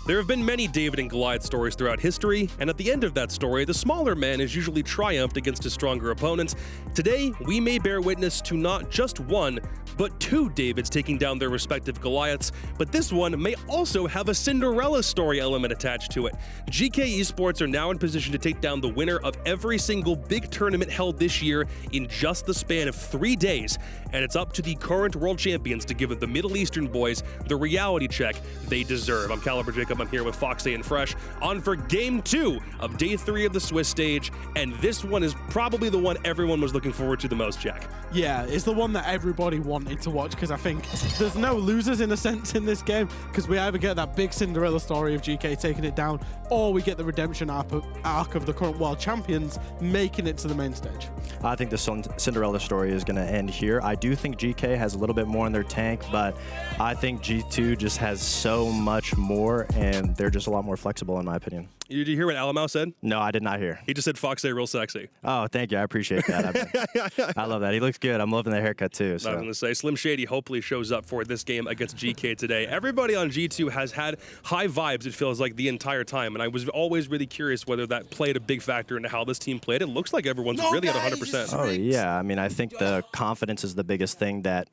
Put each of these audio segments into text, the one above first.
There have been many David and Goliath stories throughout history, and at the end of that story, the smaller man is usually triumphed against his stronger opponents. Today, we may bear witness to not just one, but two Davids taking down their respective Goliaths, but this one may also have a Cinderella story element attached to it. Geekay Esports are now in position to take down the winner of every single big tournament held this year in just the span of 3 days, and it's up to the current world champions to give the Middle Eastern boys the reality check they deserve. I'm Caliber Jacob, I'm here with x.ke and Fresh, on for Game 2 of Day 3 of the Swiss stage, and this one is probably the one everyone was looking forward to the most, Jack. Yeah, it's the one that everybody wanted to watch, because I think there's no losers in a sense in this game, because we either get that big Cinderella story of Geekay taking it down, or we get the redemption arc of the current world champions making it to the main stage. I think the Cinderella story is going to end here. I do think Geekay has a little bit more in their tank, but I think G2 just has so much more, and they're just a lot more flexible, in my opinion. Did you hear what Alamau said? No, I did not hear. He just said x.ke real sexy. Oh, thank you. I appreciate that. I love that. He looks good. I'm loving the haircut, too. So. I was going to say, Slim Shady hopefully shows up for this game against Geekay today. Everybody on G2 has had high vibes, it feels like, the entire time, and I was always really curious whether that played a big factor into how this team played. It looks like everyone's really at 100%. Oh, yeah. I mean, I think the confidence is the biggest thing that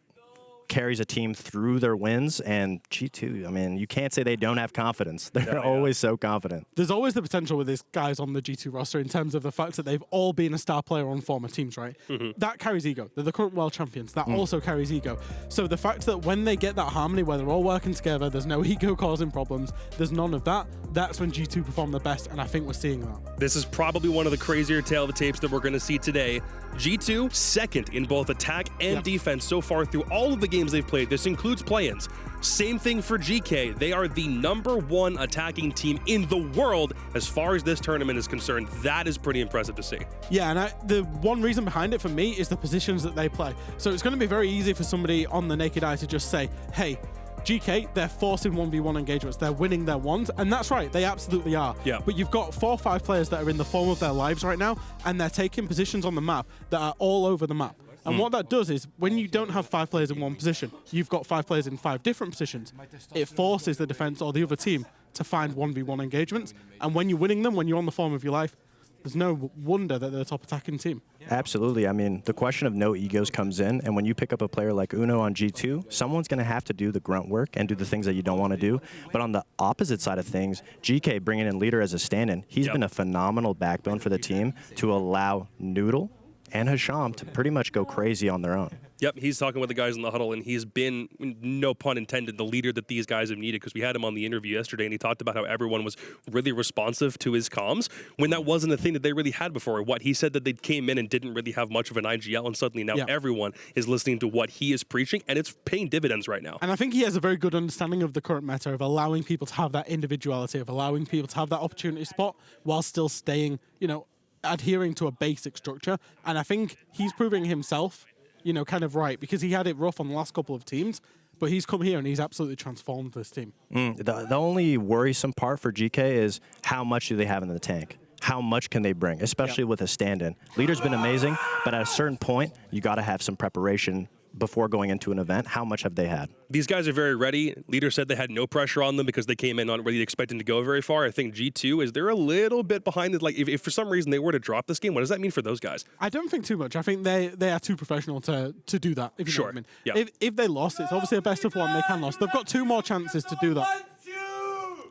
carries a team through their wins, and G2, I mean, you can't say they don't have confidence. They're always so confident. There's always the potential with these guys on the G2 roster in terms of the fact that they've all been a star player on former teams, right? That carries ego. They're the current world champions. That also carries ego. So the fact that when they get that harmony where they're all working together, there's no ego causing problems, there's none of that, that's when G2 perform the best, and I think we're seeing that. This is probably one of the crazier tail of the tapes that we're going to see today. G2, second in both attack and defense so far through all of the games they've played. This includes play-ins. Same thing for Geekay. They are the #1 attacking team in the world as far as this tournament is concerned. That is pretty impressive to see. Yeah, and the one reason behind it for me is the positions that they play. So it's going to be very easy for somebody on the naked eye to just say, hey, Geekay, they're forcing 1v1 engagements. They're winning their ones, and that's right, they absolutely are. Yeah. But you've got 4 or 5 players that are in the form of their lives right now, and they're taking positions on the map that are all over the map. And what that does is, when you don't have 5 players in one position, you've got 5 players in 5 different positions. It forces the defense or the other team to find 1v1 engagements, and when you're winning them, when you're on the form of your life, there's no wonder that they're the top attacking team. Absolutely. I mean, the question of no egos comes in, and when you pick up a player like Uno on G2, someone's going to have to do the grunt work and do the things that you don't want to do. But on the opposite side of things, Geekay bringing in Leader as a stand-in, he's been a phenomenal backbone for the team to allow Noodle and Hisham to pretty much go crazy on their own. Yep, he's talking with the guys in the huddle, and he's been, no pun intended, the leader that these guys have needed, because we had him on the interview yesterday, and he talked about how everyone was really responsive to his comms when that wasn't a thing that they really had before. What he said that they came in and didn't really have much of an IGL, and suddenly now everyone is listening to what he is preaching, and it's paying dividends right now. And I think he has a very good understanding of the current meta, of allowing people to have that individuality, of allowing people to have that opportunity spot while still staying, you know, adhering to a basic structure. And I think he's proving himself, you know, kind of right, because he had it rough on the last couple of teams, but he's come here and he's absolutely transformed this team. The only worrisome part for Geekay is how much do they have in the tank? How much can they bring, especially with a stand-in? Leader's been amazing, but at a certain point, you got to have some preparation before going into an event. How much have they had? These guys are very ready. Leader said they had no pressure on them because they came in not really expecting to go very far. I think G2 is they're a little bit behind it. Like if for some reason they were to drop this game, what does that mean for those guys? I don't think too much. I think they are too professional to do that. If you know what I mean. Yeah. If they lost, it's obviously a best of 1. They can lose. They've got 2 more chances to do that.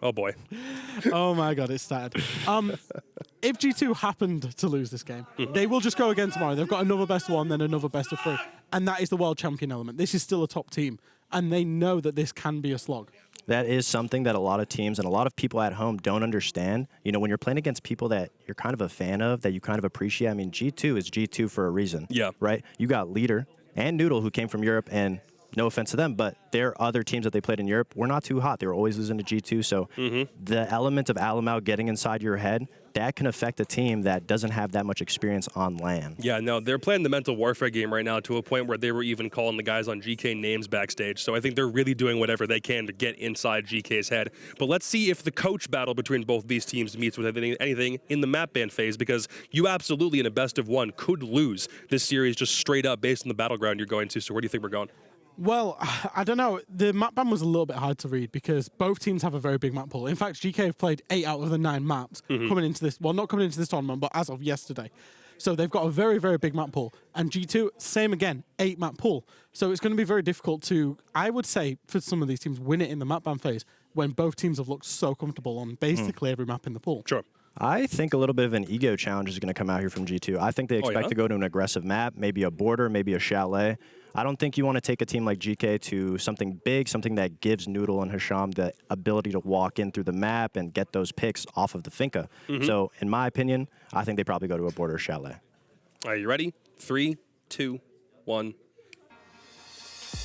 Oh boy. Oh my god, it's sad. If G2 happened to lose this game, they will just go again tomorrow. They've got another best of 1, then another best of 3. And that is the world champion element. This is still a top team. And they know that this can be a slog. That is something that a lot of teams and a lot of people at home don't understand. You know, when you're playing against people that you're kind of a fan of, that you kind of appreciate. I mean, G2 is G2 for a reason. Yeah. Right? You got Leader and Noodle, who came from Europe, and no offense to them, but their other teams that they played in Europe were not too hot. They were always losing to G2. So the element of Alamau getting inside your head, that can affect a team that doesn't have that much experience on LAN. Yeah, no, they're playing the mental warfare game right now to a point where they were even calling the guys on GK names backstage. So I think they're really doing whatever they can to get inside GK's head. But let's see if the coach battle between both these teams meets with anything in the map ban phase, because you absolutely, in a best of 1, could lose this series just straight up based on the battleground you're going to. So where do you think we're going? Well, I don't know. The map ban was a little bit hard to read because both teams have a very big map pool. In fact, GK have played 8 out of the 9 maps coming into this. Well, not coming into this tournament, but as of yesterday. So they've got a very, very big map pool. And G2, same again, 8 map pool. So it's going to be very difficult to, I would say, for some of these teams, win it in the map ban phase when both teams have looked so comfortable on basically every map in the pool. Sure. I think a little bit of an ego challenge is going to come out here from G2. I think they expect to go to an aggressive map, maybe a border, maybe a chalet. I don't think you want to take a team like GK to something big, something that gives Noodle and Hisham the ability to walk in through the map and get those picks off of the Finca. So, in my opinion, I think they probably go to a border chalet. Are you ready? 3, 2, 1.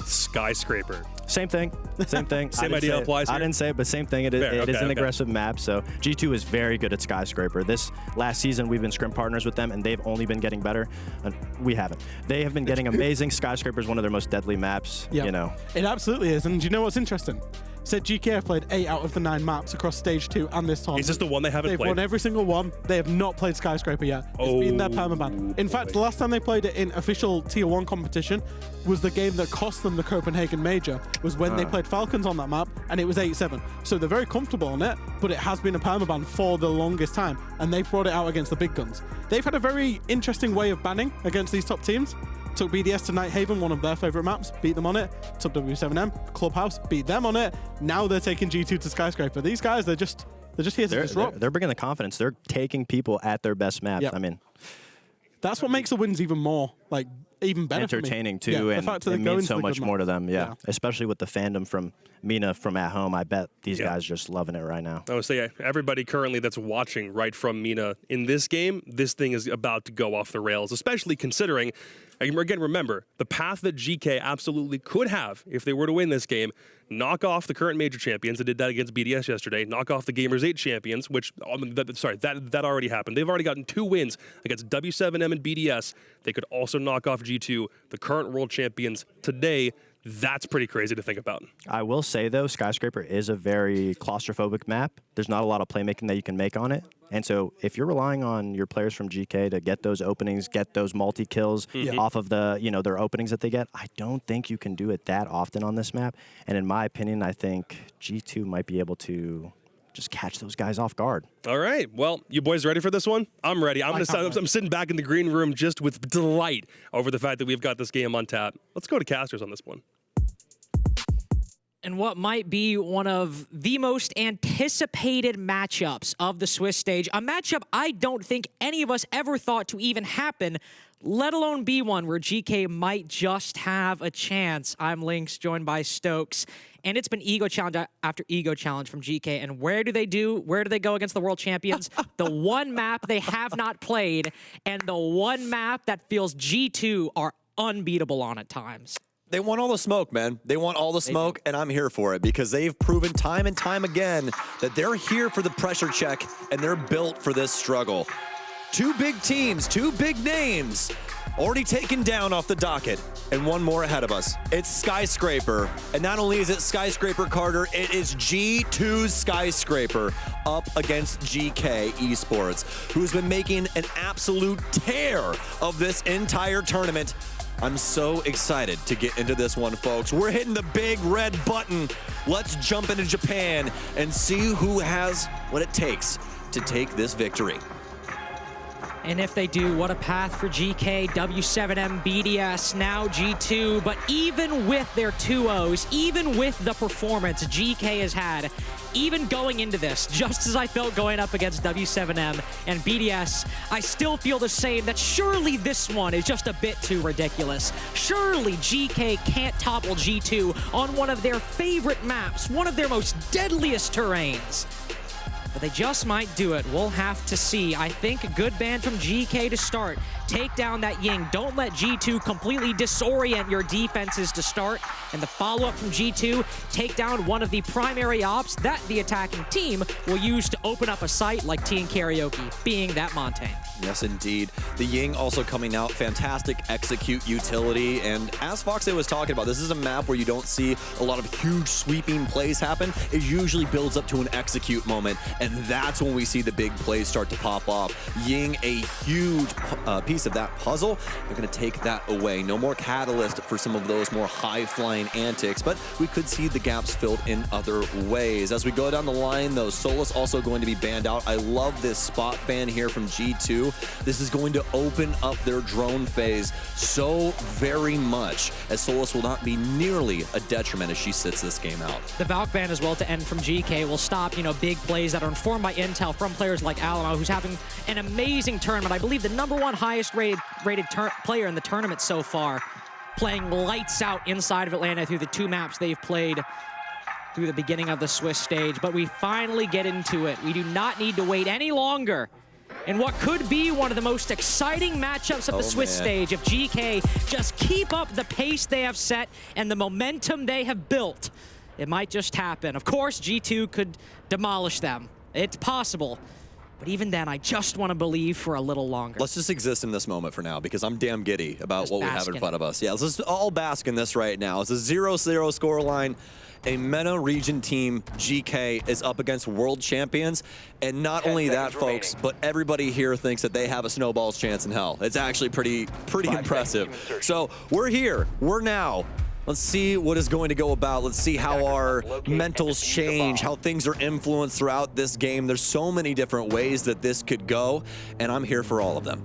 Skyscraper. Same thing. Same thing. Same idea applies here? I didn't say it, but same thing. It is an aggressive map, so G2 is very good at Skyscraper. This last season, we've been scrim partners with them, and they've only been getting better. And we haven't. They have been getting amazing. Skyscraper is one of their most deadly maps, you know. It absolutely is, and do you know what's interesting? Said GK have played 8 out of the 9 maps across Stage 2 and this tournament. Is this the one they haven't They've played? won every single one. They have not played Skyscraper yet. It's been their permaban. In fact, the last time they played it in official Tier 1 competition was the game that cost them the Copenhagen Major, was when they played Falcons on that map, and it was 8-7. So they're very comfortable on it, but it has been a permaban for the longest time, and they've brought it out against the big guns. They've had a very interesting way of banning against these top teams. Took BDS to Nighthaven, one of their favorite maps, beat them on it. Took W7M, Clubhouse, beat them on it. Now they're taking G2 to Skyscraper. These guys, they're just here to disrupt. They're bringing the confidence. They're taking people at their best maps. Yep. I mean, that's what makes the wins even more, even better. Entertaining too, and it means so much more to them. Yeah, especially with the fandom from Mina from at home. I bet these guys are just loving it right now. I would say everybody currently that's watching right from Mina in this game, this thing is about to go off the rails, especially considering. Again, remember, the path that GK absolutely could have if they were to win this game, knock off the current major champions. They did that against BDS yesterday. Knock off the Gamers 8 champions, which, that already happened. They've already gotten 2 wins against W7M and BDS. They could also knock off G2, the current world champions, today. That's pretty crazy to think about. I will say, though, Skyscraper is a very claustrophobic map. There's not a lot of playmaking that you can make on it. And so if you're relying on your players from GK to get those openings, get those multi-kills off of the, their openings that they get, I don't think you can do it that often on this map. And in my opinion, I think G2 might be able to just catch those guys off guard. All right. Well, you boys ready for this one? I'm ready. I'm sitting back in the green room just with delight over the fact that we've got this game on tap. Let's go to casters on this one. And what might be one of the most anticipated matchups of the Swiss stage. A matchup I don't think any of us ever thought to even happen, let alone be one where GK might just have a chance. I'm Lynx, joined by Stokes. And it's been ego challenge after ego challenge from GK. And where do they go against the world champions? The one map they have not played, and the one map that feels G2 are unbeatable on at times. They want all the smoke, man. They want all the smoke, and I'm here for it because they've proven time and time again that they're here for the pressure check, and they're built for this struggle. 2 big teams, 2 big names already taken down off the docket, and one more ahead of us. It's Skyscraper, and not only is it Skyscraper, Carter, it is G2's Skyscraper up against GK Esports, who's been making an absolute tear of this entire tournament. I'm so excited to get into this one, folks. We're hitting the big red button. Let's jump into Japan and see who has what it takes to take this victory. And if they do, what a path for GK, W7M, BDS, now G2. But even with their 2-0s, even with the performance GK has had, even going into this, just as I felt going up against W7M and BDS, I still feel the same, that surely this one is just a bit too ridiculous. Surely GK can't topple G2 on one of their favorite maps, one of their most deadliest terrains. But they just might do it. We'll have to see. I think a good ban from GK to start. Take down that Ying. Don't let G2 completely disorient your defenses to start. And the follow-up from G2, take down one of the primary ops that the attacking team will use to open up a site like Teen Karaoke, being that Montaigne. Yes, indeed. The Ying also coming out, fantastic execute utility. And as Foxy was talking about, this is a map where you don't see a lot of huge sweeping plays happen. It usually builds up to an execute moment. and that's when we see the big plays start to pop off. Ying, a huge piece of that puzzle. They're going to take that away. No more catalyst for some of those more high-flying antics, but we could see the gaps filled in other ways. As we go down the line, though, Solus also going to be banned out. I love this spot ban here from G2. This is going to open up their drone phase so very much, as Solus will not be nearly a detriment as she sits this game out. The Valk ban as well to end from Geekay will stop, you know, big plays that are informed by intel from players like Alamo, who's having an amazing tournament. I believe the #1 highest rated player in the tournament so far, playing lights out inside of Atlanta through the 2 maps they've played through the beginning of the Swiss stage. But we finally get into it. We do not need to wait any longer in what could be one of the most exciting matchups of the Swiss stage if GK just keep up the pace they have set and the momentum they have built. It might just happen. Of course, G2 could demolish them. It's possible. But even then, I just want to believe for a little longer. Let's just exist in this moment for now, because I'm damn giddy about just what we have in front of us. Yeah, let's just all bask in this right now. It's a 0-0 scoreline. A MENA region team, GK, is up against world champions. And not only that, folks, but everybody here thinks that they have a snowball's chance in hell. It's actually pretty impressive. So we're here. We're now. Let's see what is going to go about. Let's see how our mentals change, how things are influenced throughout this game. There's so many different ways that this could go, and I'm here for all of them.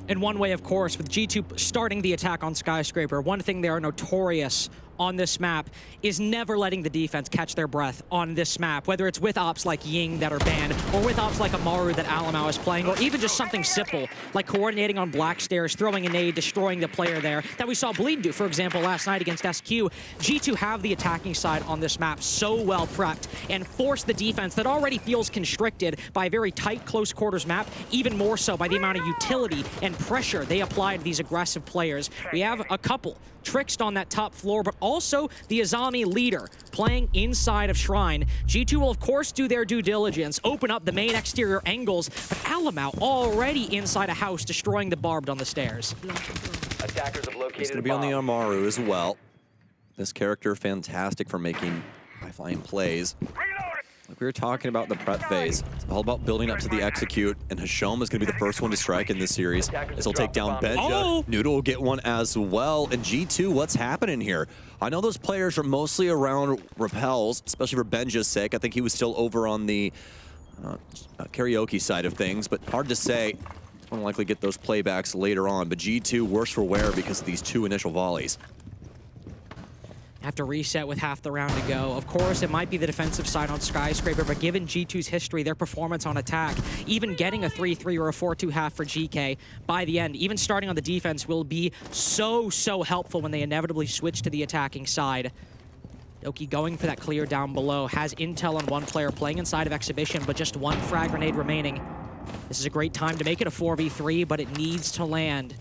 In one way, of course, with G2 starting the attack on Skyscraper, one thing they are notorious on this map is never letting the defense catch their breath on this map, whether it's with ops like Ying that are banned, or with ops like Amaru that Alamau is playing, or even just something simple like coordinating on black stairs, throwing a nade, destroying the player there, that we saw Bleed do, for example, last night against SQ. G2 have the attacking side on this map so well prepped and force the defense that already feels constricted by a very tight, close quarters map, even more so by the amount of utility and pressure they apply to these aggressive players. We have a couple. Trickst on that top floor, but also the Azami leader playing inside of Shrine. G2 will, of course, do their due diligence, open up the main exterior angles, but Alamau already inside a house, destroying the barbed on the stairs. Attackers have located. He's going to be on the Amaru as well. This character, fantastic for making high-flying plays. Like we were talking about the prep phase, it's all about building up to the execute, and Hashom is going to be the first one to strike in this series. This will take down Benja. Noodle will get one as well. And G2, what's happening here? I know those players are mostly around repels, especially for Benja's sake. I think he was still over on the karaoke side of things, but hard to say. Won't likely get those playbacks later on, but G2 worse for wear because of these 2 initial volleys. Have to reset with half the round to go. Of course, it might be the defensive side on Skyscraper, but given G2's history, their performance on attack, even getting a 3-3 or a 4-2 half for GK by the end, even starting on the defense, will be so helpful when they inevitably switch to the attacking side. Doki going for that clear down below, has intel on one player playing inside of Exhibition, but just 1 frag grenade remaining. This is a great time to make it a 4v3, but it needs to land.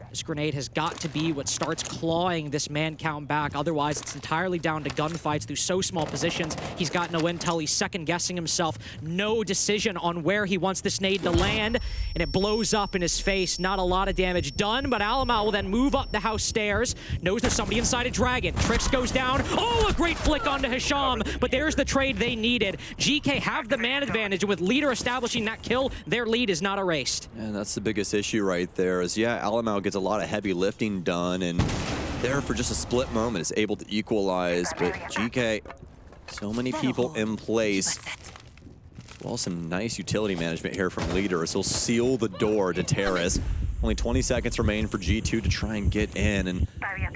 This grenade has got to be what starts clawing this man count back. Otherwise, it's entirely down to gunfights through so small positions. He's got no intel. He's second-guessing himself. No decision on where he wants this nade to land, and it blows up in his face. Not a lot of damage done, but Alamau will then move up the house stairs. Knows there's somebody inside a Dragon. Trix goes down. Oh, a great flick onto Hisham, but there's the trade they needed. GK have the man advantage, and with Leader establishing that kill, their lead is not erased. And that's the biggest issue right there is, yeah, Alamau gets a lot of heavy lifting done, and there for just a split moment is able to equalize, but GK, so many people in place. Well, some nice utility management here from Leader, so he'll seal the door to Terrace. Only 20 seconds remain for G2 to try and get in, and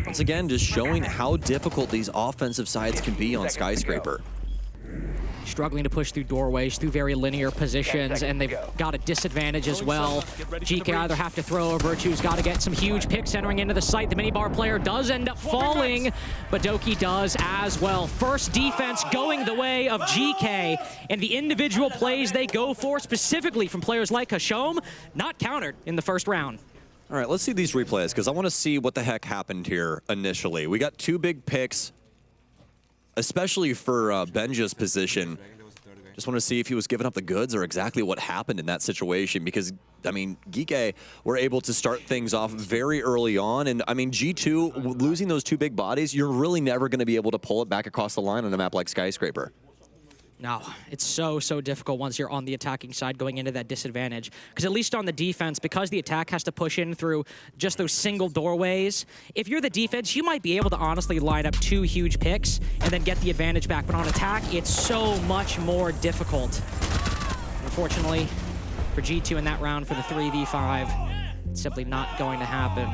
once again, just showing how difficult these offensive sides can be on Skyscraper. Struggling to push through doorways, through very linear positions, and they've got a disadvantage as well. GK either have to throw, or Virtue's got to get some huge picks entering into the site. The minibar player does end up falling, but Doki does as well. First defense going the way of GK, and the individual plays they go for, specifically from players like Hashom, not countered in the first round. All right, let's see these replays, because I want to see what the heck happened here initially. We got 2 big picks, especially for Benja's position. Just want to see if he was giving up the goods or exactly what happened in that situation, because, I mean, Geekay were able to start things off very early on, and, I mean, G2, losing those 2 big bodies, you're really never going to be able to pull it back across the line on a map like Skyscraper. No, it's so difficult once you're on the attacking side going into that disadvantage. Because at least on the defense, because the attack has to push in through just those single doorways, if you're the defense, you might be able to honestly line up 2 huge picks and then get the advantage back. But on attack, it's so much more difficult. Unfortunately, for G2 in that round for the 3v5, it's simply not going to happen.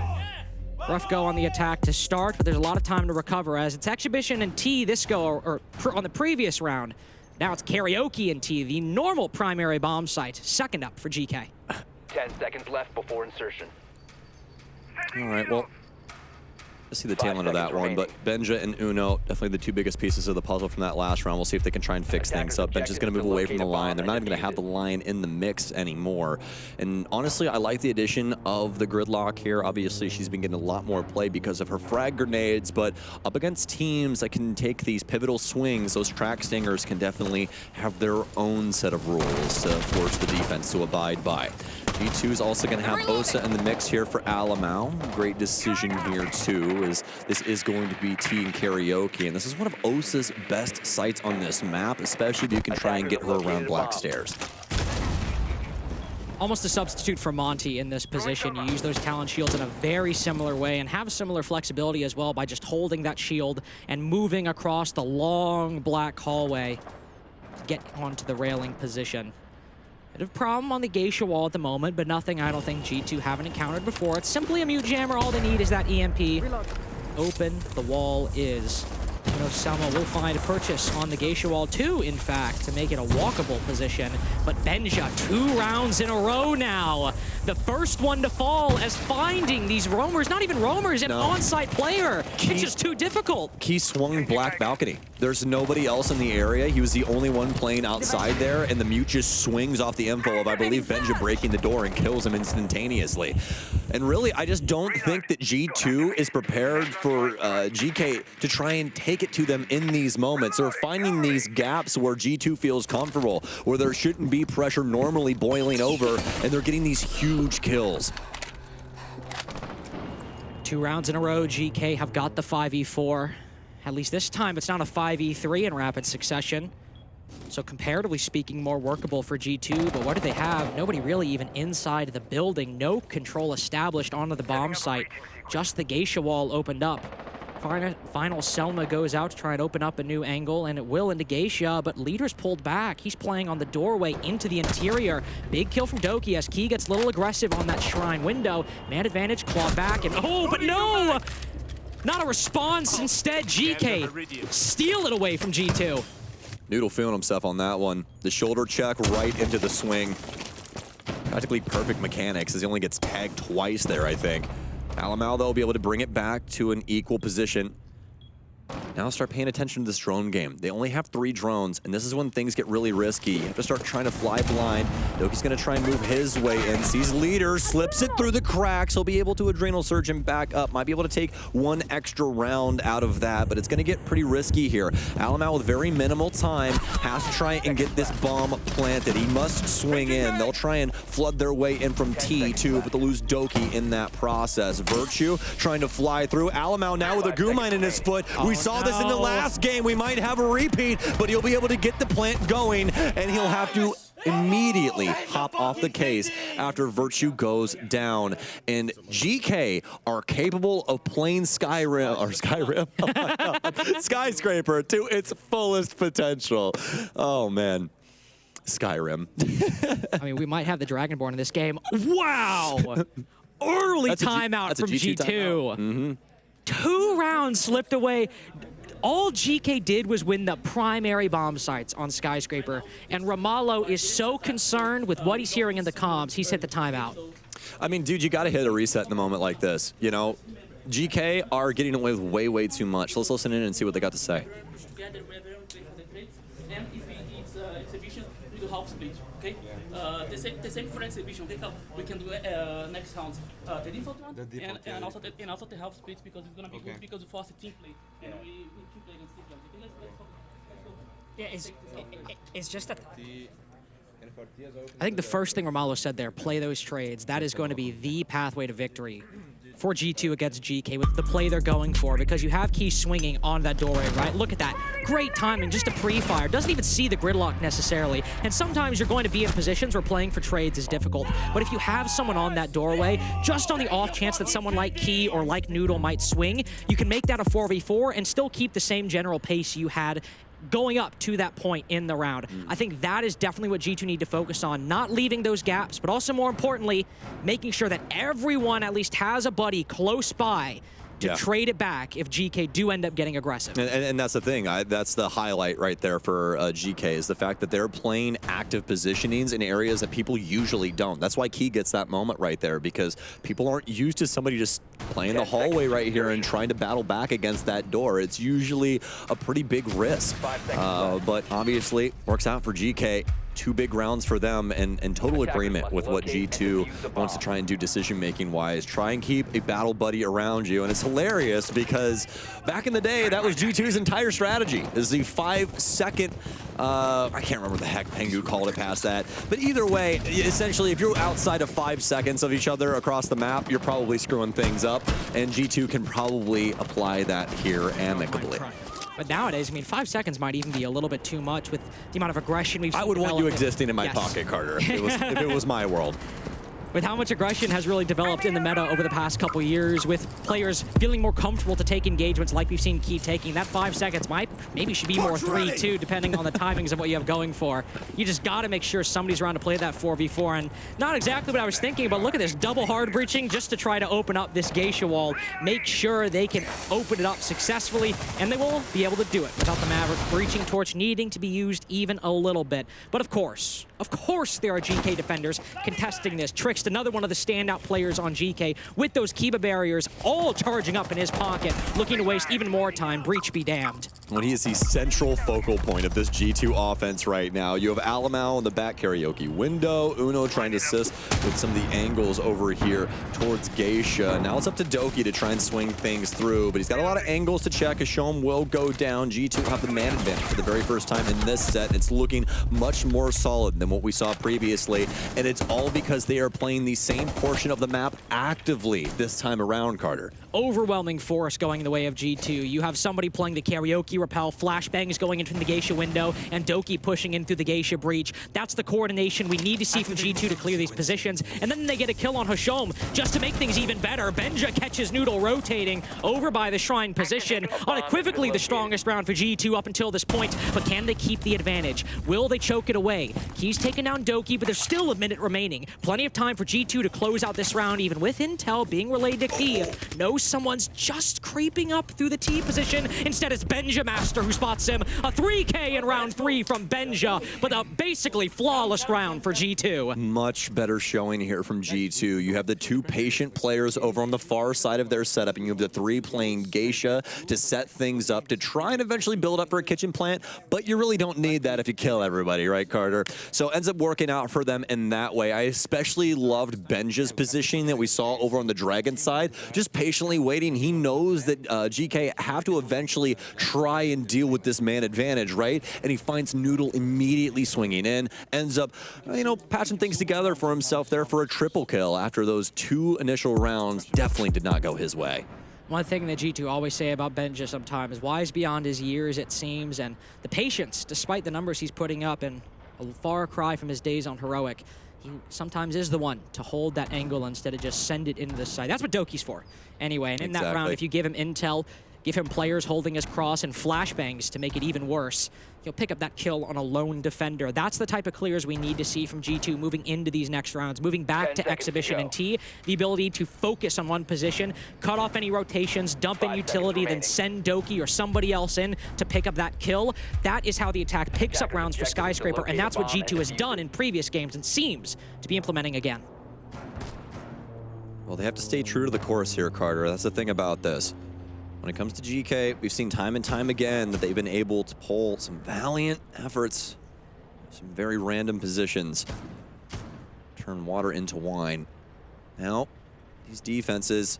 Rough go on the attack to start, but there's a lot of time to recover as it's Exhibition and T this go, or on the previous round. Now it's Karaoke and T, the normal primary bomb site, second up for GK. 10 seconds left before insertion. All right, well, let's see the tail end of that one, but Benja and Uno, definitely the 2 biggest pieces of the puzzle from that last round. We'll see if they can try and fix things up. Benja's going to move away from the line. They're not even going to have the line in the mix anymore. And honestly, I like the addition of the Gridlock here. Obviously, she's been getting a lot more play because of her frag grenades, but up against teams that can take these pivotal swings, those track stingers can definitely have their own set of rules to force the defense to abide by. G2 is also going to have Osa in the mix here for Alamau. Great decision here, too, as this is going to be T and Karaoke. And this is one of Osa's best sites on this map, especially if you can try and get her around Black Stairs. Almost a substitute for Monty in this position. You use those Talon shields in a very similar way and have similar flexibility as well by just holding that shield and moving across the long black hallway to get onto the railing position. Bit of problem on the Geisha wall at the moment, but nothing I don't think G2 haven't encountered before. It's simply a mute jammer. All they need is that EMP. Open the wall is. You know, Selma will find a purchase on the Geisha wall too, in fact, to make it a walkable position. But Benja, 2 rounds in a row now. The first one to fall as finding these roamers, not even roamers, an on-site player. It's just too difficult. He swung black balcony. There's nobody else in the area. He was the only one playing outside there, and the mute just swings off the info of, I believe, Benja breaking the door and kills him instantaneously. And really, I just don't think that G2 is prepared for GK to try and take it to them in these moments. They're finding these gaps where G2 feels comfortable, where there shouldn't be pressure normally boiling over, and they're getting these huge kills. 2 rounds in a row, GK have got the 5v4. At least this time, it's not a 5v3 in rapid succession. So comparatively speaking, more workable for G2, but what do they have? Nobody really even inside the building. No control established onto the bomb site. Just the Geisha wall opened up. Final Selma goes out to try and open up a new angle, and it will into Geisha, but Leader's pulled back. He's playing on the doorway into the interior. Big kill from Doki as Key gets a little aggressive on that shrine window. Man advantage, claw back, and oh, but no! Not a response, instead GK steal it away from G2. Noodle feeling himself on that one. The shoulder check right into the swing. Practically perfect mechanics as he only gets tagged twice there, I think. Alamau, though, will be able to bring it back to an equal position. Now start paying attention to this drone game. They only have 3 drones, and this is when things get really risky. You have to start trying to fly blind. Doki's going to try and move his way in. Sees Leader, slips it through the cracks. He'll be able to Adrenal Surge him back up. Might be able to take 1 extra round out of that, but it's going to get pretty risky here. Alamau, with very minimal time, has to try and get this bomb planted. He must swing in. They'll try and flood their way in from T too, but they'll lose Doki in that process. Virtue trying to fly through. Alamau now with a goo mine in his foot. We saw this in the last game. We might have a repeat, but he'll be able to get the plant going, and he'll have to immediately hop off the case after Virtue goes down. And GK are capable of playing Skyscraper to its fullest potential. Oh, man. Skyrim. I mean, we might have the Dragonborn in this game. Wow! Early timeout from G2. Timeout. 2 rounds slipped away. All GK did was win the primary bomb sites on Skyscraper, and Ramallo is so concerned with what he's hearing in the comms, he's hit the timeout. I mean, dude, you got to hit a reset in a moment like this. You know, GK are getting away with way too much. Let's listen in and see what they got to say. Half split, okay? The same for exhibition, okay? We can do next round the default one, and also the half split, because it's gonna be good because we force a team play, and we team play against each other. Okay, let's go. Yeah, it's just that I think the first thing Romalo said there, play those trades, that is going to be the pathway to victory for G2 against GK with the play they're going for, because you have Key swinging on that doorway, right? Look at that. Great timing, just a pre-fire. Doesn't even see the gridlock necessarily. And sometimes you're going to be in positions where playing for trades is difficult. But if you have someone on that doorway, just on the off chance that someone like Key or like Noodle might swing, you can make that a 4v4 and still keep the same general pace you had going up to that point in the round. I think that is definitely what G2 need to focus on, not leaving those gaps, but also more importantly, making sure that everyone at least has a buddy close by to trade it back if GK do end up getting aggressive. And that's the thing. That's the highlight right there for GK, is the fact that they're playing active positionings in areas that people usually don't. That's why Key gets that moment right there, because people aren't used to somebody just playing the hallway right here and trying to battle back against that door. It's usually a pretty big risk. But obviously, works out for GK. 2 big rounds for them, and total agreement with what G2 wants to try and do decision-making wise. Try and keep a battle buddy around you, and it's hilarious because back in the day, that was G2's entire strategy, is the 5-second, I can't remember the heck Pengu called it past that, but either way, essentially, if you're outside of 5 seconds of each other across the map, you're probably screwing things up, and G2 can probably apply that here amicably. But nowadays, I mean, 5 seconds might even be a little bit too much with the amount of aggression we've seen. I would want you existing in my pocket, Carter, if it was my world. With how much aggression has really developed in the meta over the past couple years, with players feeling more comfortable to take engagements like we've seen Key taking, that 5 seconds maybe should be more 3, 2, depending on the timings of what you have going for. You just got to make sure somebody's around to play that 4v4, and not exactly what I was thinking, but look at this double hard breaching just to try to open up this Geisha wall, make sure they can open it up successfully, and they will be able to do it without the Maverick breaching torch needing to be used even a little bit. But of course, there are GK defenders contesting this. Trix, another one of the standout players on GK, with those Kiba barriers all charging up in his pocket, looking to waste even more time. Breach be damned. When he is the central focal point of this G2 offense right now. You have Alamau in the back karaoke window. Uno trying to assist with some of the angles over here towards Geisha. Now it's up to Doki to try and swing things through, but he's got a lot of angles to check. Hashom will go down. G2 have the man advantage for the very first time in this set, and it's looking much more solid than what we saw previously, and it's all because they are playing the same portion of the map actively this time around, Carter. Overwhelming force going in the way of G2. You have somebody playing the karaoke repel, flashbangs going in from the Geisha window, and Doki pushing in through the Geisha breach. That's the coordination we need to see from G2 to clear these positions. And then they get a kill on Hashom just to make things even better. Benja catches Noodle rotating over by the Shrine position. Unequivocally the strongest round for G2 up until this point, but can they keep the advantage? Will they choke it away? He's taken down Doki, but there's still a minute remaining. Plenty of time for G2 to close out this round, even with intel being relayed to Key. No, someone's just creeping up through the T position. Instead, it's Benja Master who spots him. A 3K in round 3 from Benja, but a basically flawless round for G2. Much better showing here from G2. You have the 2 patient players over on the far side of their setup, and you have the 3 playing Geisha to set things up, to try and eventually build up for a kitchen plant, but you really don't need that if you kill everybody, right, Carter? So ends up working out for them in that way. I especially loved Benja's positioning that we saw over on the Dragon side, just patiently waiting. He knows that GK have to eventually try and deal with this man advantage, right? And he finds Noodle immediately swinging in, ends up, you know, patching things together for himself there for a triple kill after those 2 initial rounds definitely did not go his way. One thing that G2 always say about Benja sometimes is wise beyond his years, it seems, and the patience, despite the numbers he's putting up, and a far cry from his days on Heroic. He sometimes is the one to hold that angle instead of just send it into the side. That's what Doki's for, anyway. And in that round, if you give him intel, give him players holding his cross and flashbangs to make it even worse, he'll pick up that kill on a lone defender. That's the type of clears we need to see from G2 moving into these next rounds, moving back to Exhibition and T. The ability to focus on one position, cut off any rotations, dump in utility, then send Doki or somebody else in to pick up that kill. That is how the attack picks up rounds for Skyscraper, and that's what G2 has done in previous games and seems to be implementing again. Well, they have to stay true to the course here, Carter. That's the thing about this. When it comes to GK, we've seen time and time again that they've been able to pull some valiant efforts, some very random positions, turn water into wine. Now, these defenses,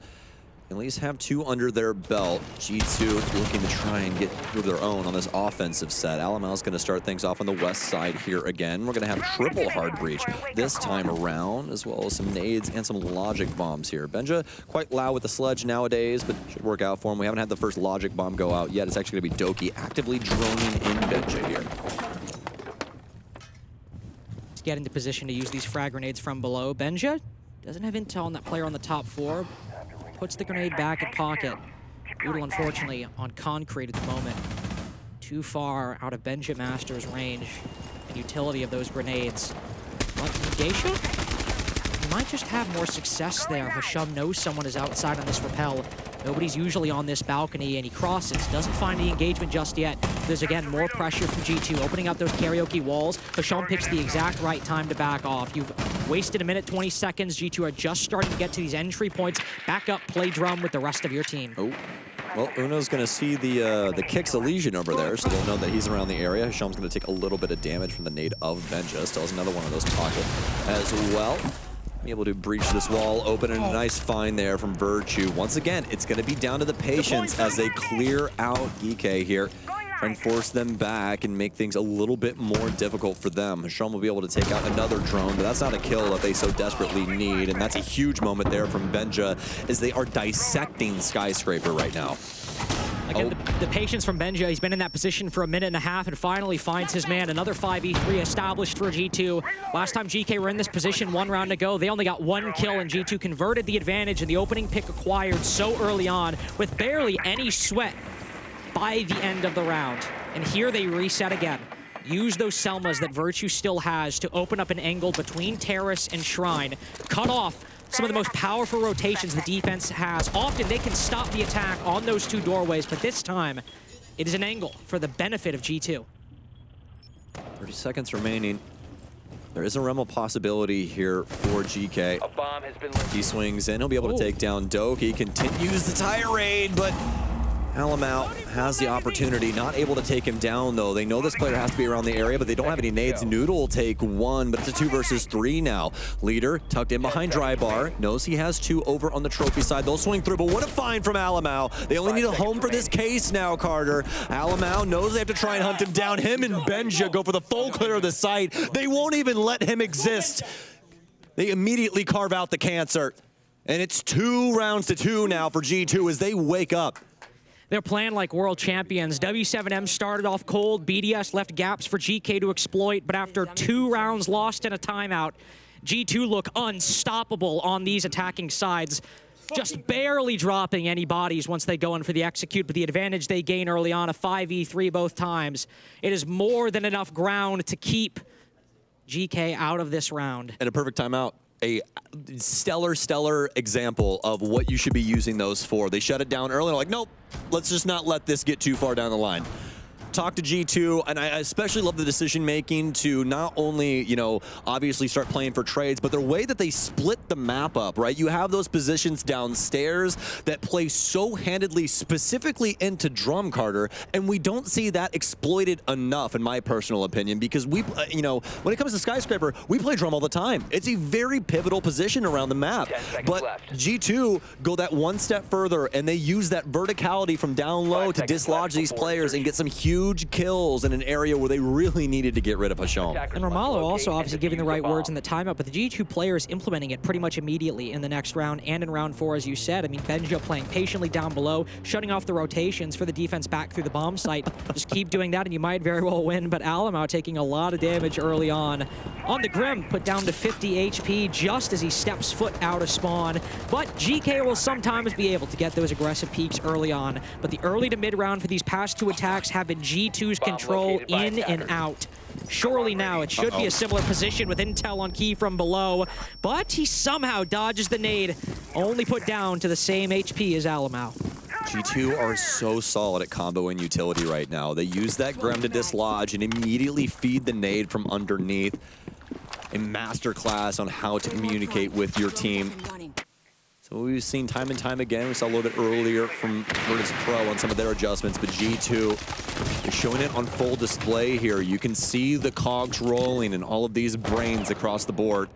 at least have 2 under their belt. G2 looking to try and get through their own on this offensive set. Alamal's going to start things off on the west side here again. We're going to have triple hard breach this time around, as well as some nades and some logic bombs here. Benja quite loud with the sledge nowadays, but should work out for him. We haven't had the first logic bomb go out yet. It's actually going to be Doki actively droning in Benja here. Let's get into position to use these frag grenades from below. Benja doesn't have intel on that player on the top floor. Puts the grenade back in pocket. Noodle, unfortunately, on concrete at the moment. Too far out of Benja Master's range and utility of those grenades. But Geisha, he might just have more success there. Hasham knows someone is outside on this rappel. Nobody's usually on this balcony, and he crosses. Doesn't find the engagement just yet. There's, again, more pressure from G2, opening up those karaoke walls. Hasham picks the exact right time to back off. You've wasted a minute, 20 seconds. G2 are just starting to get to these entry points. Back up, play drum with the rest of your team. Oh. Well, Uno's going to see the Kicks Elysian over there, so they'll know that he's around the area. Hasham's going to take a little bit of damage from the nade of Benja. Still has another one of those pocket as well. Be able to breach this wall, open, and a nice find there from Virtue. Once again, it's going to be down to the patience as they clear out Geekay here and force them back and make things a little bit more difficult for them. Hasham will be able to take out another drone, but that's not a kill that they so desperately need, and that's a huge moment there from Benja as they are dissecting Skyscraper right now. Again, the patience from Benja. He's been in that position for a minute and a half and finally finds his man. Another 5v3 established for G2. Last time GK were in this position, 1 round to go, they only got 1 kill, and G2 converted the advantage in the opening pick acquired so early on with barely any sweat by the end of the round. And here they reset again. Use those Selmas that Virtue still has to open up an angle between Terrace and Shrine. Cut off some of the most powerful rotations the defense has. Often they can stop the attack on those 2 doorways, but this time it is an angle for the benefit of G2. 30 seconds remaining. There is a realm of possibility here for GK. A bomb has been lifted. He swings in, he'll be able to take down Doke. He continues the tirade, but Alamau has the opportunity, not able to take him down though. They know this player has to be around the area, but they don't have any nades. Noodle will take 1, but it's a 2 versus 3 now. Leader tucked in behind Dry Bar, knows he has 2 over on the trophy side. They'll swing through, but what a find from Alamau. They only need a home for this case now, Carter. Alamau knows they have to try and hunt him down. Him and Benja go for the full clear of the site. They won't even let him exist. They immediately carve out the cancer. And it's 2 rounds to 2 now for G2 as they wake up. They're playing like world champions. W7M started off cold. BDS left gaps for GK to exploit, but after 2 rounds lost in a timeout, G2 look unstoppable on these attacking sides, just barely dropping any bodies once they go in for the execute, but the advantage they gain early on, a 5v3 both times. It is more than enough ground to keep GK out of this round. And a perfect timeout. A stellar example of what you should be using those for. They shut it down early. They're like, nope, let's just not let this get too far down the line. Talk to G2, and I especially love the decision making to not only, you know, obviously start playing for trades, but the way that they split the map up, right? You have those positions downstairs that play so handedly specifically into Drum, Carter, and we don't see that exploited enough, in my personal opinion, because we, you know, when it comes to Skyscraper, we play Drum all the time. It's a very pivotal position around the map, but G2 go that 1 step further, and they use that verticality from down low to dislodge these players and get some huge kills in an area where they really needed to get rid of Hasham. And Romalo also obviously giving the right words in the timeout, but the G2 players implementing it pretty much immediately in the next round and in round 4, as you said. I mean, Benja playing patiently down below, shutting off the rotations for the defense back through the bomb site. Just keep doing that and you might very well win, but Alamau taking a lot of damage early on. On the Grim, put down to 50 HP just as he steps foot out of spawn. But GK will sometimes be able to get those aggressive peaks early on. But the early to mid round for these past 2 attacks have been G2's control in and out. Surely now it should be a similar position with intel on Key from below, but he somehow dodges the nade, only put down to the same HP as Alamau. G2 are so solid at combo and utility right now. They use that Grim to dislodge and immediately feed the nade from underneath. A masterclass on how to communicate with your team. So we've seen time and time again. We saw a little bit earlier from Virtus Pro on some of their adjustments, but G2 is showing it on full display here. You can see the cogs rolling and all of these brains across the board.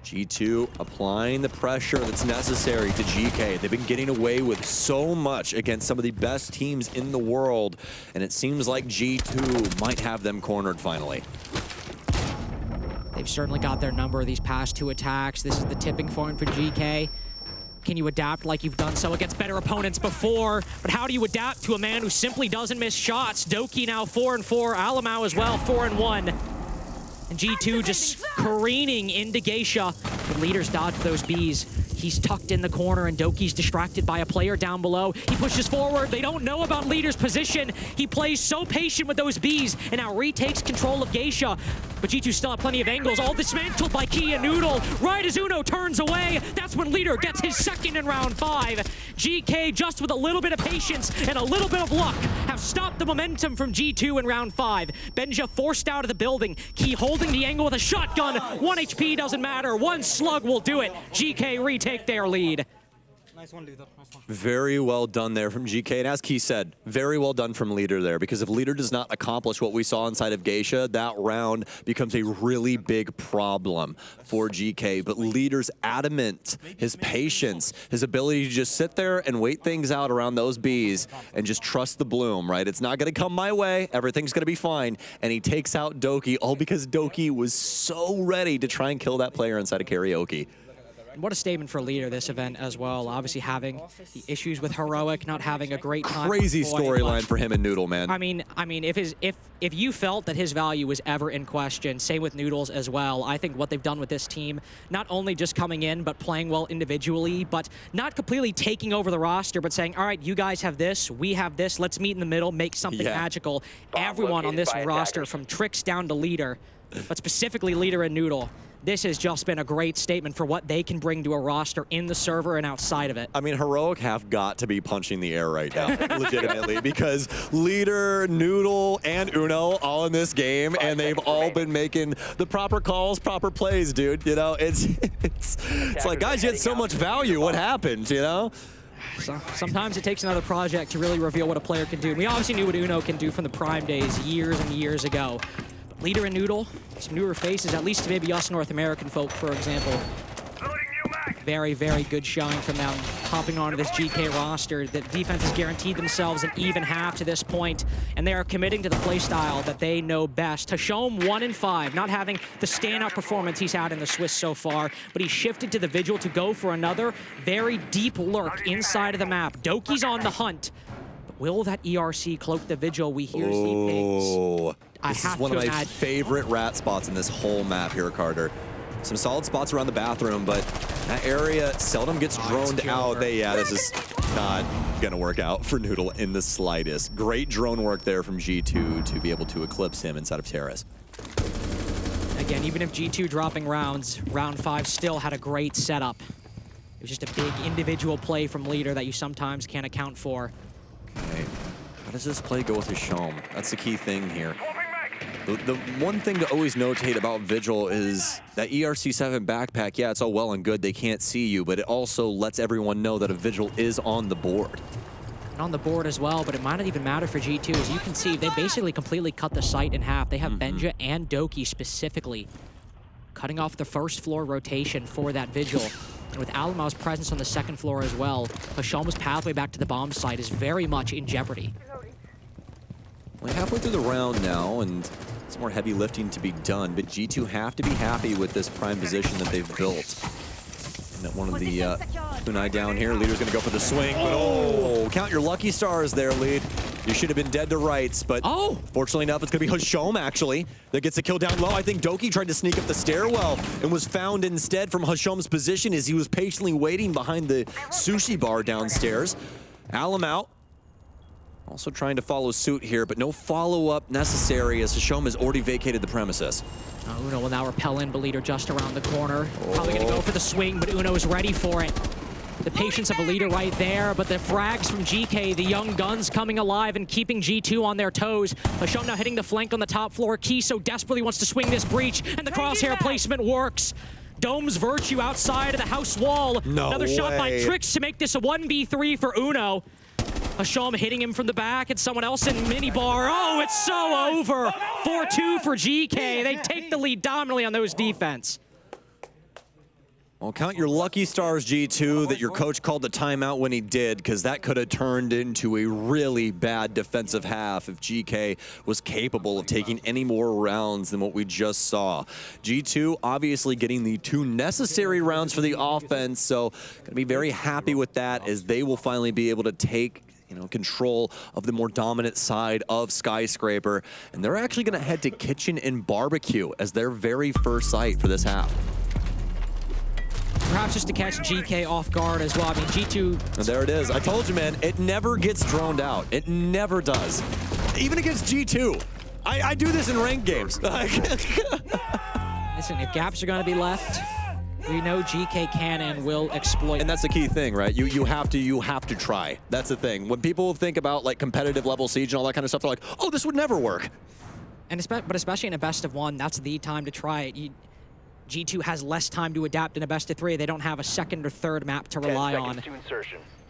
G2 applying the pressure that's necessary to GK. They've been getting away with so much against some of the best teams in the world, and it seems like G2 might have them cornered finally. They've certainly got their number these past 2 attacks. This is the tipping point for GK. Can you adapt like you've done so against better opponents before? But how do you adapt to a man who simply doesn't miss shots? Doki now 4-4, Alamau as well 4-1. And G2 just careening into Geisha. The leaders dodge those Bs. He's tucked in the corner and Doki's distracted by a player down below. He pushes forward. They don't know about leader's position. He plays so patient with those Bs and now retakes control of Geisha. But G2 still have plenty of angles, all dismantled by Key and Noodle. Right as Uno turns away, that's when leader gets his second in round 5. GK, just with a little bit of patience and a little bit of luck, have stopped the momentum from G2 in round 5. Benja forced out of the building. Key holding the angle with a shotgun. 1 HP doesn't matter. 1 slug will do it. GK retake their lead. Nice one, leader. Nice one. Very well done there from GK. And as Key said, very well done from leader there, because if leader does not accomplish what we saw inside of Geisha, that round becomes a really big problem for GK. But leader's adamant, his patience, his ability to just sit there and wait things out around those Bs and just trust the bloom, right? It's not going to come my way. Everything's going to be fine. And he takes out Doki, all because Doki was so ready to try and kill that player inside of karaoke. And what a statement for leader this event as well. Obviously having the issues with Heroic, not having a great time. Crazy storyline for him and Noodle, man. I mean, if you felt that his value was ever in question, same with Noodles as well. I think what they've done with this team, not only just coming in, but playing well individually, but not completely taking over the roster, but saying, all right, you guys have this, we have this, let's meet in the middle, make something magical. Everyone on this roster, from Trix down to leader, but specifically leader and Noodle, this has just been a great statement for what they can bring to a roster in the server and outside of it. I mean, Heroic have got to be punching the air right now, legitimately, because leader, Noodle, and Uno all in this game, and they've all been making the proper calls, proper plays, dude. You know, it's like, guys, you had so much value. What happened, you know? So, sometimes it takes another project to really reveal what a player can do. And we obviously knew what Uno can do from the Prime days years and years ago. Leader and Noodle, some newer faces, at least to maybe us North American folk, for example. Very, very good showing from them, hopping onto this GK roster. The defense has guaranteed themselves an even half to this point, and they are committing to the playstyle that they know best. Hashom 1-5, not having the standout performance he's had in the Swiss so far, but he shifted to the Vigil to go for another very deep lurk inside of the map. Doki's on the hunt. But will that ERC cloak the Vigil? We hear Z-Pigs. This is one of my favorite rat spots in this whole map here, Carter. Some solid spots around the bathroom, but that area seldom gets droned out. This is not gonna work out for Noodle in the slightest. Great drone work there from G2 to be able to eclipse him inside of Terrace. Again, even if G2 dropping rounds, round 5 still had a great setup. It was just a big individual play from leader that you sometimes can't account for. Okay, how does this play go with Hashom? That's the key thing here. The one thing to always notate about Vigil is that ERC7 backpack, yeah, it's all well and good, they can't see you, but it also lets everyone know that a Vigil is on the board. And on the board as well, but it might not even matter for G2. As you can see, they basically completely cut the site in half. They have Benja and Doki specifically cutting off the first floor rotation for that Vigil. And with Alamau's presence on the second floor as well, Hashom's pathway back to the bomb site is very much in jeopardy. We're halfway through the round now, and some more heavy lifting to be done, but G2 have to be happy with this prime position that they've built. And at one of the kunai down here, leader's gonna go for the swing, but oh, count your lucky stars there, lead. You should have been dead to rights, but fortunately enough, it's gonna be Hashom actually that gets a kill down low. I think Doki tried to sneak up the stairwell and was found instead from Hashom's position as he was patiently waiting behind the sushi bar downstairs. Alamau also trying to follow suit here, but no follow-up necessary as Hashom has already vacated the premises. Uno will now repel in, but leader just around the corner. Probably gonna go for the swing, but Uno is ready for it. The patience of a leader right there, but the frags from GK, the young guns coming alive and keeping G2 on their toes. Hashom now hitting the flank on the top floor. Key so desperately wants to swing this breach, and the crosshair placement works. Dome's Virtue outside of the house wall. Another shot by Trix to make this a 1v3 for Uno. Hashom hitting him from the back, and someone else in minibar. Oh, it's so over. 4-2 for GK. They take the lead dominantly on those defense. Well, count your lucky stars, G2, that your coach called the timeout when he did, because that could have turned into a really bad defensive half if GK was capable of taking any more rounds than what we just saw. G2 obviously getting the 2 necessary rounds for the offense, so going to be very happy with that as they will finally be able to take control of the more dominant side of Skyscraper. And they're actually going to head to Kitchen and Barbecue as their very first site for this half. Perhaps just to catch GK off guard as well. I mean, G2... And there it is. I told you, man, it never gets droned out. It never does. Even against G2. I do this in ranked games. Listen, if gaps are going to be left, we know GK can and will exploit. And that's the key thing, right? You have to try. That's the thing. When people think about like competitive level siege and all that kind of stuff, they're like, oh, this would never work. And but especially in a best of 1, that's the time to try it. G2 has less time to adapt in a best of 3. They don't have a second or third map to rely on.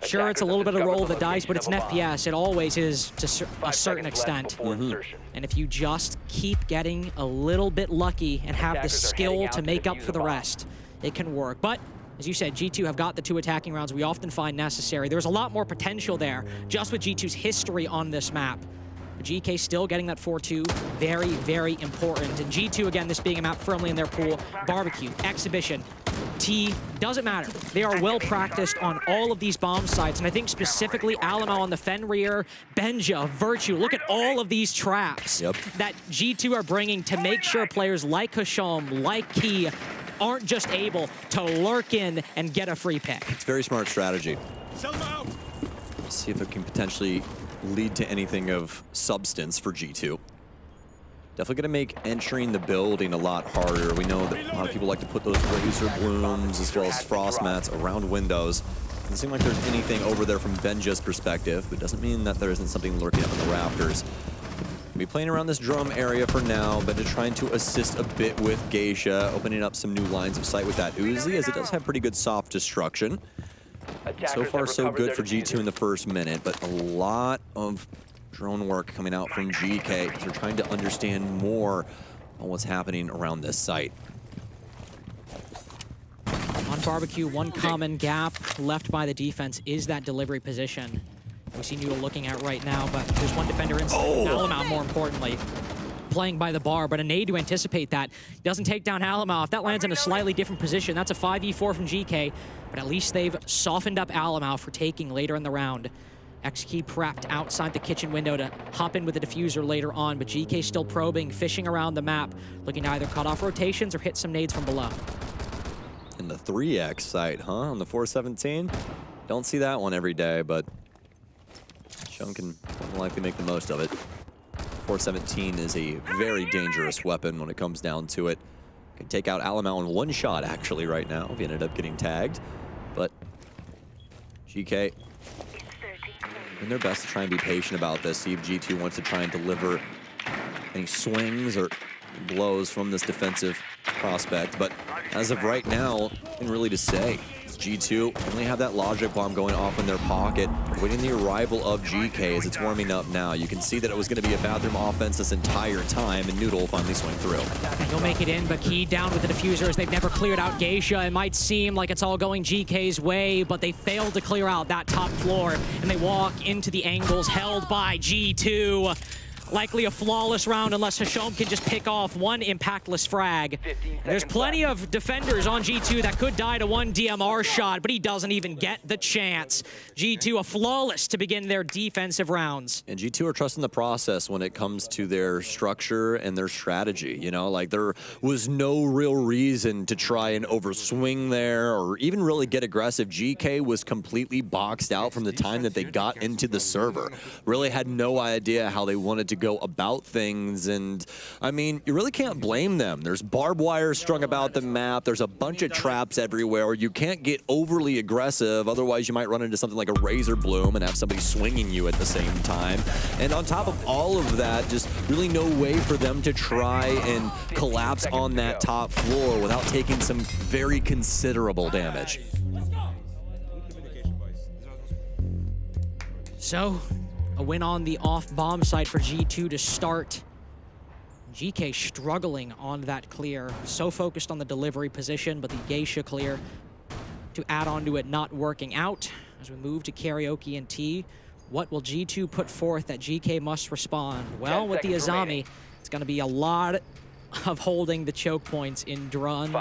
Sure, it's a little bit of roll of the dice, but it's an FPS. It always is to a certain extent. And if you just keep getting a little bit lucky and have the skill to make up for the rest, it can work. But as you said, G2 have got the 2 attacking rounds we often find necessary. There's a lot more potential there just with G2's history on this map. But GK still getting that 4-2, very, very important. And G2, again, this being a map firmly in their pool, Barbecue, Exhibition, T, doesn't matter. They are well practiced on all of these bomb sites, and I think specifically Alamo on the Fenrir, Benja, Virtue, look at all of these traps that G2 are bringing to make sure players like Hasham, like Key, aren't just able to lurk in and get a free pick. It's very smart strategy. Let's see if it can potentially lead to anything of substance for G2. Definitely going to make entering the building a lot harder. We know that a lot of people like to put those razor blooms as well as frost mats around windows. Doesn't seem like there's anything over there from Benja's perspective, but doesn't mean that there isn't something lurking up in the rafters. We'll be playing around this drum area for now, but trying to assist a bit with Geisha, opening up some new lines of sight with that Uzi, as it does have pretty good soft destruction. So far, so good for G2 in the first minute, but a lot of drone work coming out from GK as they're trying to understand more on what's happening around this site. On Barbecue, one common gap left by the defense is that delivery position. We see Noodle looking at right now, but there's one defender inside. Alamau, more importantly, playing by the bar, but a nade to anticipate that. Doesn't take down Alamau. If that lands in a slightly different position, that's a 5v4 from GK, but at least they've softened up Alamau for taking later in the round. x.ke prepped outside the kitchen window to hop in with the diffuser later on, but GK still probing, fishing around the map, looking to either cut off rotations or hit some nades from below. In the 3x site, huh? On the 417? Don't see that one every day, but Sean can likely make the most of it. 417 is a very dangerous weapon when it comes down to it. Can take out Alamau in one shot, actually, right now, if he ended up getting tagged. But GK doing their best to try and be patient about this, see if G2 wants to try and deliver any swings or blows from this defensive prospect. But as of right now, nothing really to say. G2 only have that logic bomb going off in their pocket, waiting the arrival of GK as it's warming up now. You can see that it was going to be a bathroom offense this entire time, and Noodle will finally swing through. And he'll make it in, but Key down with the diffusers. They've never cleared out Geisha. It might seem like it's all going GK's way, but they failed to clear out that top floor, and they walk into the angles held by G2. Likely a flawless round unless Hasham can just pick off one impactless frag. There's plenty of defenders on G2 that could die to one DMR shot, but he doesn't even get the chance. G2 a flawless to begin their defensive rounds. And G2 are trusting the process when it comes to their structure and their strategy. You know, like there was no real reason to try and overswing there or even really get aggressive. GK was completely boxed out from the time that they got into the server. Really had no idea how they wanted to go about things, and I mean, you really can't blame them. There's barbed wire strung about the map, there's a bunch of traps everywhere. You can't get overly aggressive, otherwise you might run into something like a razor bloom and have somebody swinging you at the same time. And on top of all of that, just really no way for them to try and collapse on that top floor without taking some very considerable damage. So, a win on the off-bomb site for G2 to start Geekay struggling on that clear. So focused on the delivery position, but the geisha clear to add on to it not working out. As we move to karaoke and T, what will G2 put forth that Geekay must respond? Well, with the Azami, it's going to be a lot of holding the choke points in drum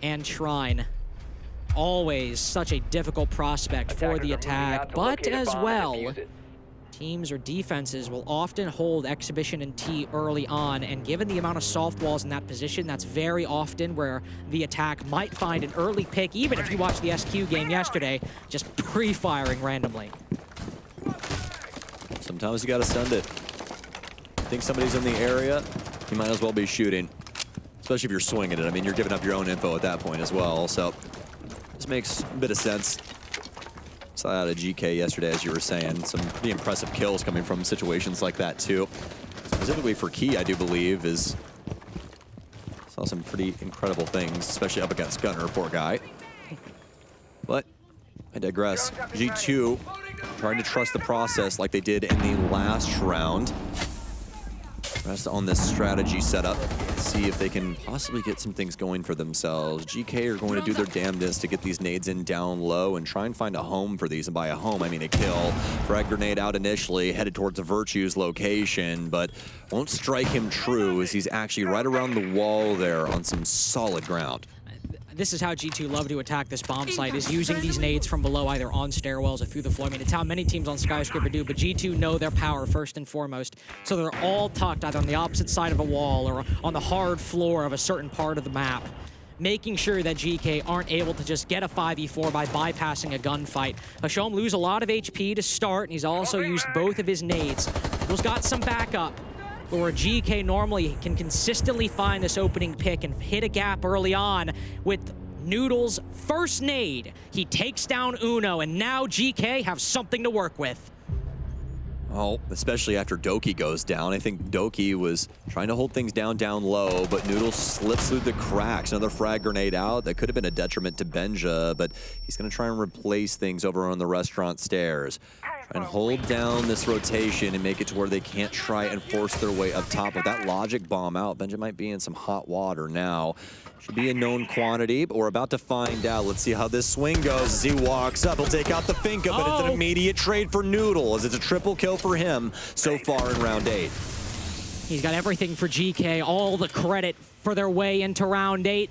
and Shrine. Always such a difficult prospect for the attack, but as well, teams or defenses will often hold Exhibition and T early on, and given the amount of soft walls in that position, that's very often where the attack might find an early pick, even if you watched the SQ game yesterday, just pre-firing randomly. Sometimes you gotta send it. Think somebody's in the area, you might as well be shooting. Especially if you're swinging it. I mean, you're giving up your own info at that point as well, so this makes a bit of sense. Saw out of GK yesterday, as you were saying. Some pretty impressive kills coming from situations like that, too. Specifically for Key, I do believe, saw some pretty incredible things, especially up against Gunner, poor guy. But I digress. G2 trying to trust the process like they did in the last round. Rest on this strategy setup. See if they can possibly get some things going for themselves. GK are going to do their damnedest to get these nades in down low and try and find a home for these. And by a home, I mean a kill. Frag grenade out initially, headed towards the Virtue's location, but won't strike him true as he's actually right around the wall there on some solid ground. This is how G2 love to attack this bomb site, is using these nades from below, either on stairwells or through the floor. I mean, it's how many teams on Skyscraper do, but G2 know their power first and foremost. So they're all tucked either on the opposite side of a wall or on the hard floor of a certain part of the map, making sure that GK aren't able to just get a 5v4 by bypassing a gunfight. Hashom lose a lot of HP to start, and he's also used both of his nades. He's got some backup, but where GK normally can consistently find this opening pick and hit a gap early on with Noodle's first nade. He takes down Uno, and now GK have something to work with. Oh, especially after Doki goes down. I think Doki was trying to hold things down low, but Noodle slips through the cracks. Another frag grenade out. That could have been a detriment to Benja, but he's going to try and replace things over on the restaurant stairs. Try and hold down this rotation and make it to where they can't try and force their way up top. With that logic bomb out, Benja might be in some hot water now. Should be a known quantity, but we're about to find out. Let's see how this swing goes as he walks up. He'll take out the Finka, but it's an immediate trade for Noodle, as it's a triple kill for him so far in round 8. He's got everything for GK, all the credit for their way into round 8.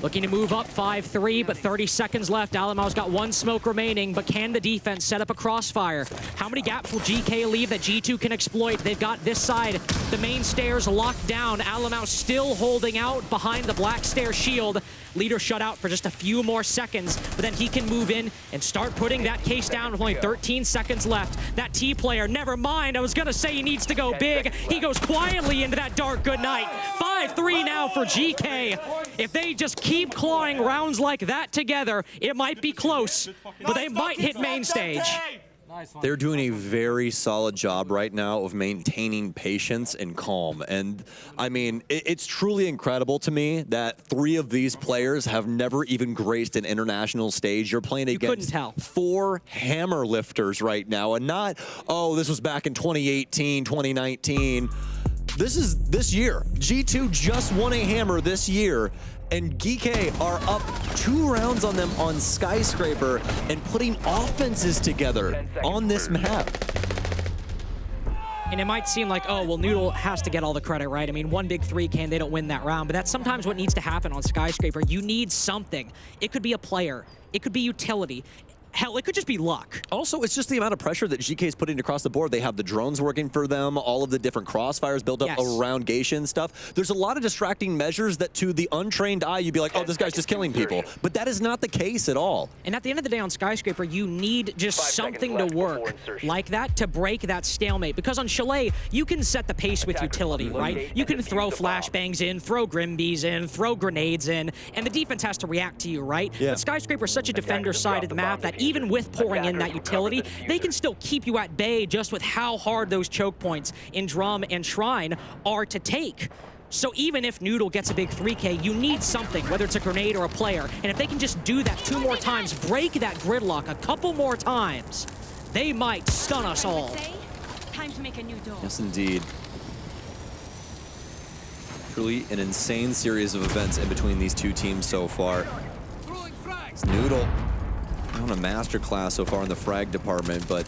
Looking to move up 5-3, but 30 seconds left. Alamau's got one smoke remaining, but can the defense set up a crossfire? How many gaps will GK leave that G2 can exploit? They've got this side, the main stairs locked down. Alamau still holding out behind the black stair shield. Leader shut out for just a few more seconds, but then he can move in and start putting that case down with only 13 seconds left. That T player, never mind, I was gonna say he needs to go big. He goes quietly into that dark goodnight. 5-3 now for GK. If they just keep clawing rounds like that together, it might be close, but they might hit main stage. They're doing a very solid job right now of maintaining patience and calm. And I mean, it's truly incredible to me that 3 of these players have never even graced an international stage. You're playing against 4 hammer lifters right now, and not, oh, this was back in 2018, 2019. This is this year. G2 just won a hammer this year, and Geekay are up 2 rounds on them on Skyscraper and putting offenses together on this map. And it might seem like, oh, well, Noodle has to get all the credit, right? I mean, one big 3 can, they don't win that round, but that's sometimes what needs to happen on Skyscraper. You need something. It could be a player. It could be utility. Hell, it could just be luck. Also, it's just the amount of pressure that GK is putting across the board. They have the drones working for them, all of the different crossfires built up around Geisha and stuff. There's a lot of distracting measures that to the untrained eye, you'd be like, oh, this guy's just killing people. But that is not the case at all. And at the end of the day on Skyscraper, you need just something to work like that to break that stalemate. Because on Chalet, you can set the pace with utility, right? You can throw flashbangs in, throw Grimbees in, throw grenades in, and the defense has to react to you, right? Yeah. But Skyscraper is such a defender side of the map that even with pouring in that utility, they can still keep you at bay just with how hard those choke points in Drum and Shrine are to take. So even if Noodle gets a big 3K, you need something, whether it's a grenade or a player. And if they can just do that 2 more times, break that gridlock a couple more times, they might stun us all. Time to make a new door. Yes, indeed. Truly an insane series of events in between these two teams so far. It's Noodle on a masterclass so far in the frag department, but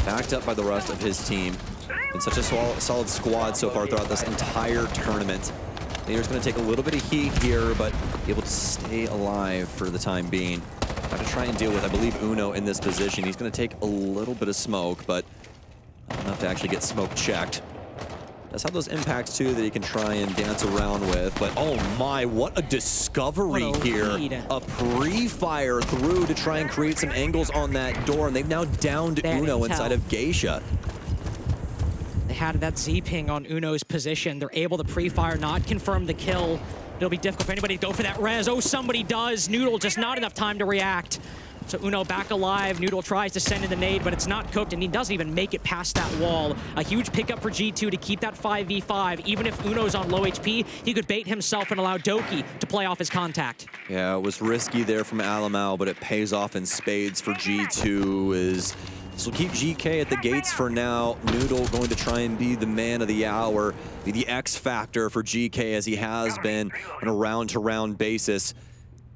backed up by the rest of his team. Been such a solid squad so far throughout this entire tournament. Leader's going to take a little bit of heat here, but be able to stay alive for the time being. Have to try and deal with, I believe, Uno in this position. He's going to take a little bit of smoke, but not enough to actually get smoke checked. Does have those impacts too that he can try and dance around with, but oh my, what a discovery here. A pre-fire through to try and create some angles on that door, and they've now downed Uno inside of Geisha. They had that Z-ping on Uno's position. They're able to pre-fire, not confirm the kill. It'll be difficult for anybody to go for that res. Oh, somebody does. Noodle just not enough time to react. So Uno back alive. Noodle tries to send in the nade, but it's not cooked, and he doesn't even make it past that wall. A huge pickup for G2 to keep that 5v5. Even if Uno's on low HP, he could bait himself and allow Doki to play off his contact. Yeah, it was risky there from Alamau, but it pays off in spades for G2. This will keep GK at the gates for now. Noodle going to try and be the man of the hour, be the X factor for GK as he has been on a round-to-round basis.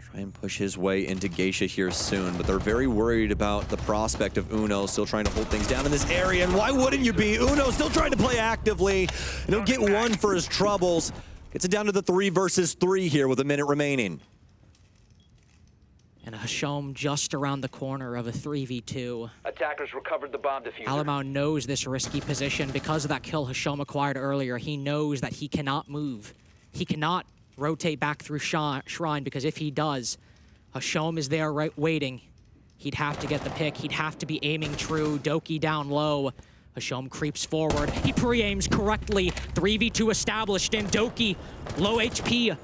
Try and push his way into Geisha here soon, but they're very worried about the prospect of Uno still trying to hold things down in this area, and why wouldn't you be? Uno still trying to play actively, and he'll get one for his troubles. Gets it down to the 3 versus 3 here with a minute remaining. And Hashom just around the corner of a 3v2. Attackers recovered the bomb diffuser. Alamau knows this risky position because of that kill Hashom acquired earlier. He knows that he cannot move. He cannot rotate back through Shrine, because if he does, Hashom is there right waiting. He'd have to get the pick. He'd have to be aiming true. Doki down low. Hashom creeps forward. He pre-aims correctly. 3v2 established, and Doki low HP.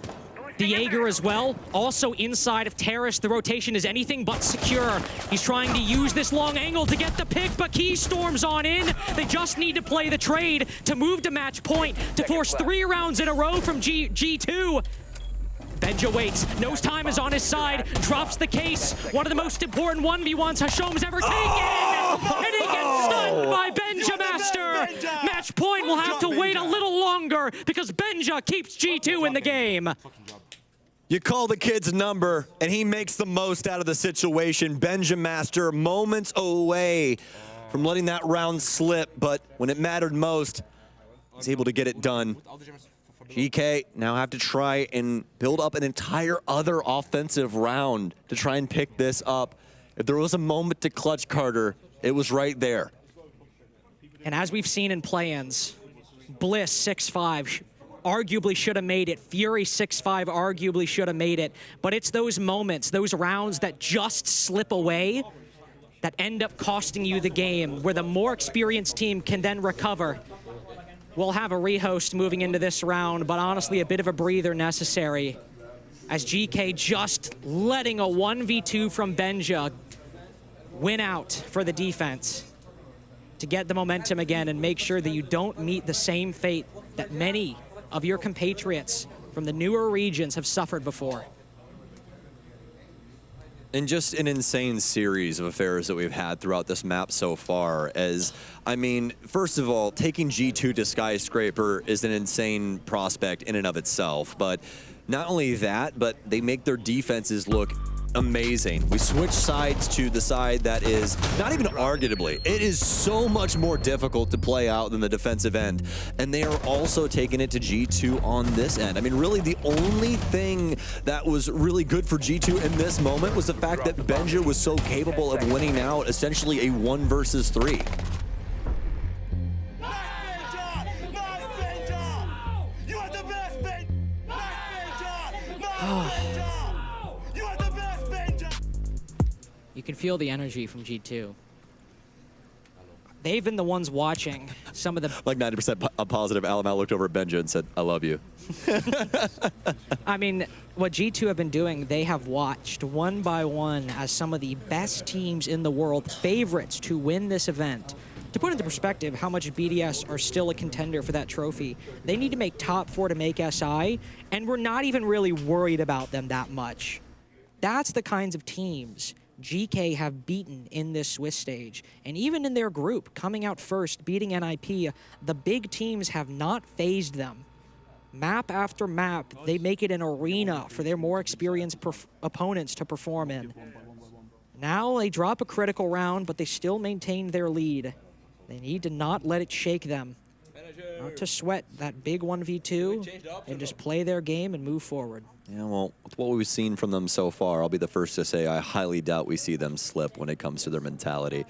The Jaeger as well, also inside of Terrace. The rotation is anything but secure. He's trying to use this long angle to get the pick, but Key storms on in. They just need to play the trade to move to match point, to force 3 rounds in a row from G2. Benja waits, knows time is on his side, drops the case. One of the most important 1v1s Hashom's ever taken! And he gets stunned by Benja Master! Match point will have to wait a little longer because Benja keeps G2 in the game. You call the kid's number, and he makes the most out of the situation. Benja Master moments away from letting that round slip, but when it mattered most, he's able to get it done. GK now have to try and build up an entire other offensive round to try and pick this up. If there was a moment to clutch Carter, it was right there. And as we've seen in play-ins, Bliss 6-5 arguably should have made it. Fury 6-5 arguably should have made it. But it's those moments, those rounds that just slip away that end up costing you the game, where the more experienced team can then recover. We'll have a rehost moving into this round, but honestly a bit of a breather necessary, as GK just letting a 1v2 from Benja win out for the defense to get the momentum again and make sure that you don't meet the same fate that many of your compatriots from the newer regions have suffered before. And just an insane series of affairs that we've had throughout this map so far. As, I mean, first of all, taking G2 to Skyscraper is an insane prospect in and of itself. But not only that, but they make their defenses look amazing. We switch sides to the side that is, not even arguably, it is so much more difficult to play out than the defensive end. And they are also taking it to G2 on this end. I mean, really the only thing that was really good for G2 in this moment was the fact that Benja was so capable of winning out essentially a 1 versus 3. You can feel the energy from G2. They've been the ones watching some of the... Like 90% positive, Alamau looked over at Benja and said, I love you. I mean, what G2 have been doing, they have watched one by one as some of the best teams in the world, favorites to win this event. To put into perspective how much BDS are still a contender for that trophy, they need to make top 4 to make SI, and we're not even really worried about them that much. That's the kinds of teams GK have beaten in this Swiss stage. And even in their group, coming out first, beating NIP, the big teams have not phased them. Map after map, they make it an arena for their more experienced opponents to perform in. Now they drop a critical round, but they still maintain their lead. They need to not let it shake them. Not to sweat that big 1v2 and just play their game and move forward. Yeah, well, with what we've seen from them so far, I'll be the first to say I highly doubt we see them slip when it comes to their mentality.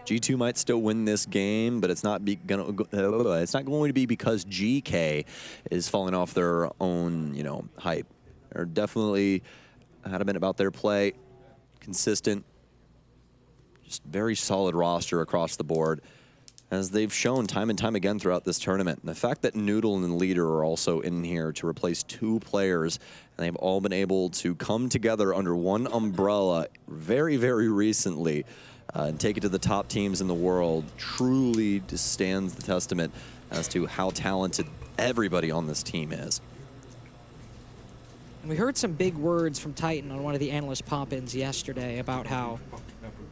G2 might still win this game, but it's not going to be because GK is falling off their own, hype. They're definitely adamant about their play, consistent, just very solid roster across the board, as they've shown time and time again throughout this tournament. And the fact that Noodle and Leader are also in here to replace 2 players, and they've all been able to come together under one umbrella very, very recently and take it to the top teams in the world, truly just stands the testament as to how talented everybody on this team is. And we heard some big words from Titan on one of the analyst pop-ins yesterday about how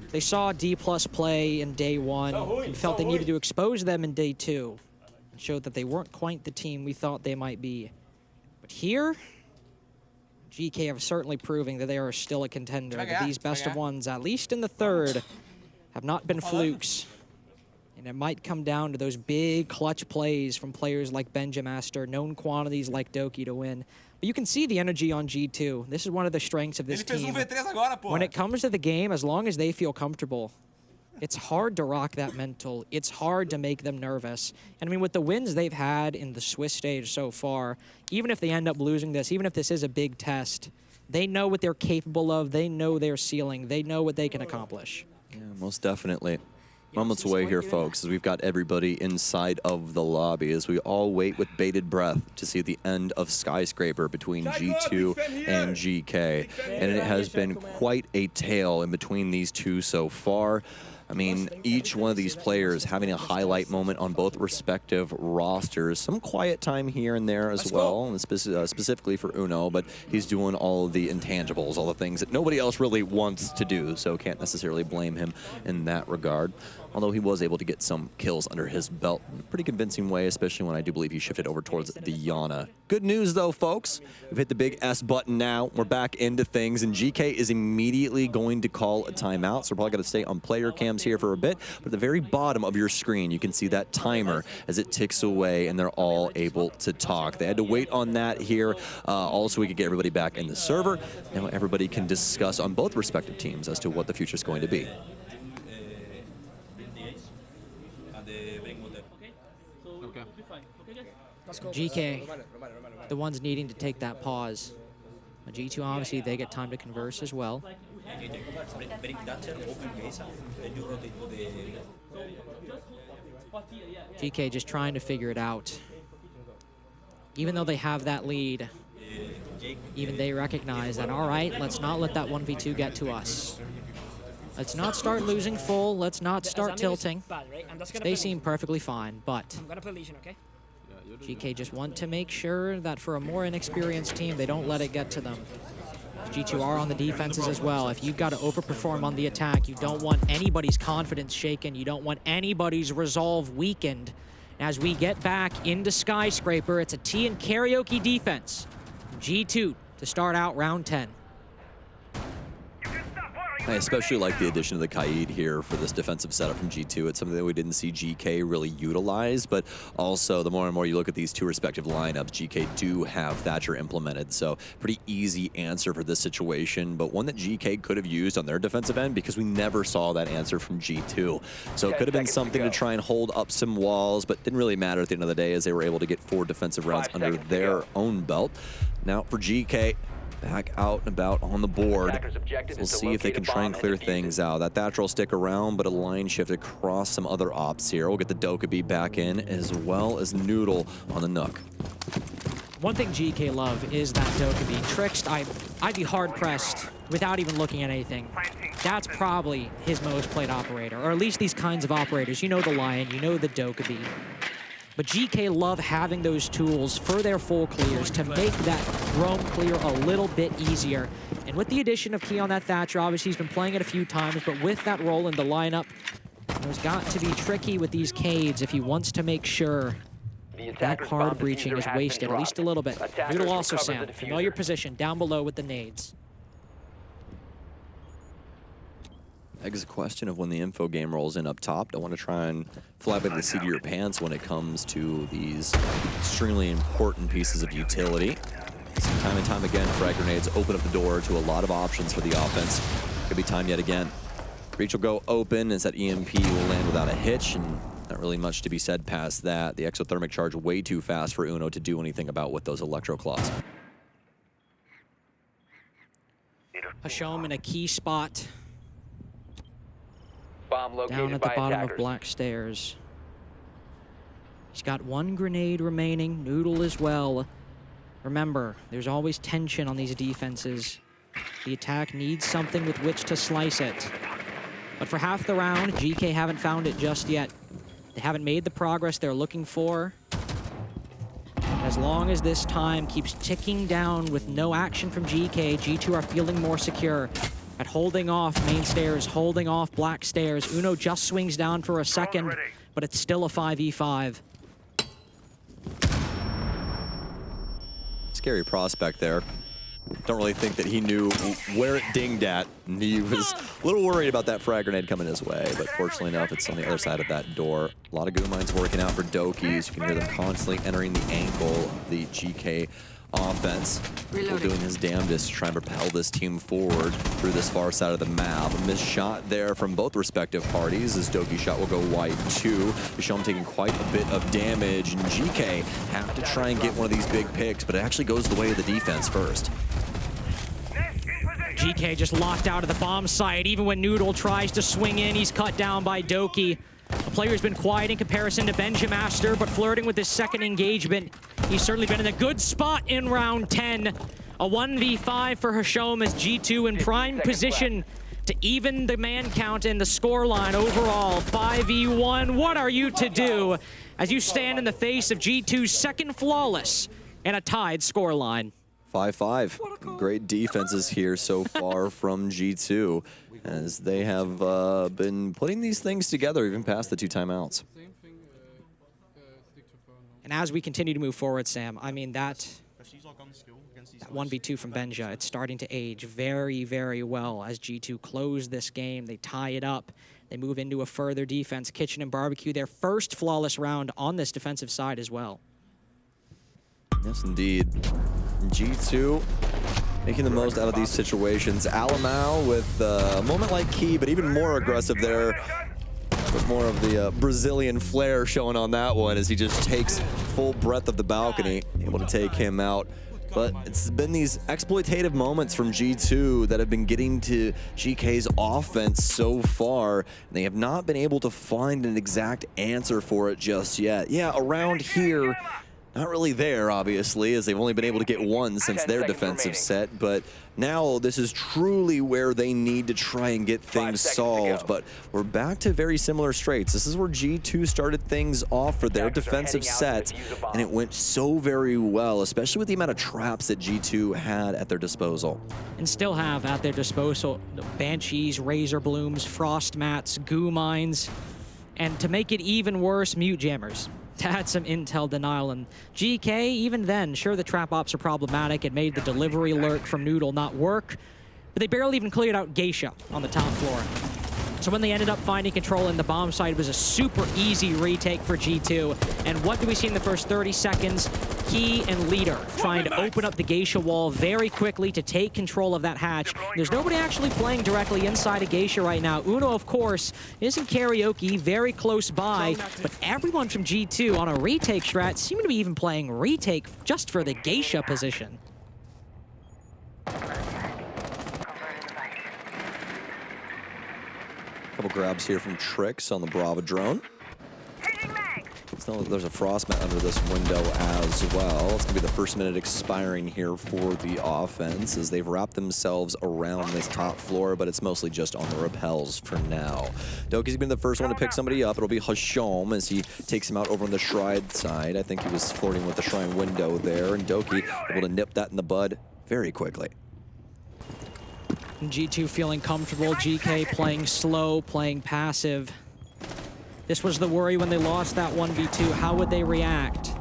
they saw D+ play in day 1 and felt they needed to expose them in day 2 and showed that they weren't quite the team we thought they might be. But here, GK have certainly proving that they are still a contender. That these best of ones, at least in the third, have not been flukes. And it might come down to those big clutch plays from players like Benjamaster, known quantities like Doki to win. But you can see the energy on G2. This is one of the strengths of this team. When it comes to the game, as long as they feel comfortable, it's hard to rock that mental. It's hard to make them nervous. And I mean, with the wins they've had in the Swiss stage so far, even if they end up losing this, even if this is a big test, they know what they're capable of. They know their ceiling. They know what they can accomplish. Yeah, most definitely. Moments away here, folks, as we've got everybody inside of the lobby as we all wait with bated breath to see the end of Skyscraper between G2 and GK. And it has been quite a tale in between these two so far. I mean, each one of these players having a highlight moment on both respective rosters. Some quiet time here and there as well, and specifically for Uno, but he's doing all of the intangibles, all the things that nobody else really wants to do, so can't necessarily blame him in that regard. Although he was able to get some kills under his belt in a pretty convincing way, especially when I do believe he shifted over towards the Yana. Good news, though, folks. We've hit the big S button now. We're back into things, and GK is immediately going to call a timeout, so we're probably going to stay on player cams here for a bit. But at the very bottom of your screen, you can see that timer as it ticks away, and they're all able to talk. They had to wait on that here, also we could get everybody back in the server. Now everybody can discuss on both respective teams as to what the future is going to be. GK, the ones needing to take that pause. G2, obviously, they get time to converse as well. GK just trying to figure it out. Even though they have that lead, even they recognize that, all right, let's not let that 1v2 get to us. Let's not start losing full. Let's not start tilting. They seem perfectly fine, but GK just want to make sure that for a more inexperienced team, they don't let it get to them. G2 are on the defenses as well. If you've got to overperform on the attack, you don't want anybody's confidence shaken. You don't want anybody's resolve weakened. As we get back into Skyscraper, it's a tea and karaoke defense. G2 to start out round 10. I especially like the addition of the Kaid here for this defensive setup from G2. It's something that we didn't see GK really utilize, but also the more and more you look at these two respective lineups, GK do have Thatcher implemented, so pretty easy answer for this situation, but one that GK could have used on their defensive end because we never saw that answer from G2. So it could have been something to try and hold up some walls, but didn't really matter at the end of the day as they were able to get 4 defensive rounds under their own belt. Now for GK, back out and about on the board. We'll see if they can try and clear things out. That Thatcher will stick around, but a line shift across some other ops here. We'll get the Dokkaebi back in, as well as Noodle on the Nook. One thing GK love is that Dokkaebi. Trickst, I'd be hard-pressed without even looking at anything. That's probably his most played operator, or at least these kinds of operators. You know the Lion, you know the Dokkaebi. But GK love having those tools for their full clears to make that roam clear a little bit easier. And with the addition of Key on that Thatcher, obviously he's been playing it a few times, but with that role in the lineup, there's got to be tricky with these Cades if he wants to make sure That hard breaching is wasted, at least a little bit. Noodle also, Sam, familiar position down below with the nades. Begs the question of when the info game rolls in up top. Don't want to try and fly by the seat of your pants when it comes to these extremely important pieces of utility. So time and time again, frag grenades open up the door to a lot of options for the offense. Could be time yet again. Breach will go open as that EMP will land without a hitch, and not really much to be said past that. The exothermic charge way too fast for Uno to do anything about with those electro claws. Hashom in a key spot. Bomb located Down at the by bottom attackers. of black stairs. He's got one grenade remaining, Noodle as well. Remember, there's always tension on these defenses. The attack needs something with which to slice it. But for half the round, GK haven't found it just yet. They haven't made the progress they're looking for. As long as this time keeps ticking down with no action from GK, G2 are feeling more secure at holding off main stairs, holding off black stairs. Uno just swings down for a second, but it's still a 5v5. Scary prospect there. Don't really think that he knew where it dinged at. And he was a little worried about that frag grenade coming his way, but fortunately enough, it's on the other side of that door. A lot of goo mines working out for Dokies. You can hear them constantly entering the ankle of the GK offense. We're doing his damnedest to try and propel this team forward through this far side of the map. A missed shot there from both respective parties as Doki shot will go wide too. Hashom taking quite a bit of damage, and GK have to try and get one of these big picks, but it actually goes the way of the defense first. GK just locked out of the bomb site. Even when Noodle tries to swing in, he's cut down by Doki. A player who's been quiet in comparison to Benjamaster, but flirting with his second engagement. He's certainly been in a good spot in round 10. A 1v5 for Hashom as G2 in prime position to even the man count and the score line overall. 5v1, what are you to do as you stand in the face of G2's second flawless and a tied score line? 5-5. Great defenses here so far from G2 as they have been putting these things together even past the 2 timeouts. And as we continue to move forward, Sam, I mean, that 1v2 from Benja, it's starting to age very, very well as G2 close this game. They tie it up. They move into a further defense. Kitchen and Barbecue, their first flawless round on this defensive side as well. Yes, indeed. G2 making the most out of these situations. Alamau with a moment like Key, but even more aggressive there. With more of the Brazilian flair showing on that one as he just takes full breadth of the balcony, able to take him out. But it's been these exploitative moments from G2 that have been getting to GK's offense so far. And they have not been able to find an exact answer for it just yet. Yeah, around here, not really there, obviously, as they've only been able to get one since their defensive set, but now this is truly where they need to try and get things solved. But we're back to very similar straits. This is where G2 started things off for their defensive set, and it went so very well, especially with the amount of traps that G2 had at their disposal. And still have at their disposal Banshees, Razor Blooms, Frost Mats, Goo Mines, and to make it even worse, Mute Jammers. To add some intel denial, and GK, even then, sure the trap ops are problematic. It made the delivery alert from Noodle not work, but they barely even cleared out Geisha on the top floor. So when they ended up finding control in the bomb site, it was a super easy retake for G2. And what do we see in the first 30 seconds? Key and Leader trying to open up the Geisha wall very quickly to take control of that hatch. There's nobody actually playing directly inside of Geisha right now. Uno, of course, is in karaoke, very close by, but everyone from G2 on a retake strat seem to be even playing retake just for the Geisha position. Couple grabs here from Trix on the Brava drone. There's a Frostmat under this window as well. It's going to be the first minute expiring here for the offense as they've wrapped themselves around this top floor, but it's mostly just on the rappels for now. Doki's been the first one to pick somebody up. It'll be Hashom as he takes him out over on the Shrine side. I think he was flirting with the Shrine window there, and Doki able to nip that in the bud very quickly. G2 feeling comfortable, GK playing slow, playing passive. This was the worry when they lost that 1v2. How would they react?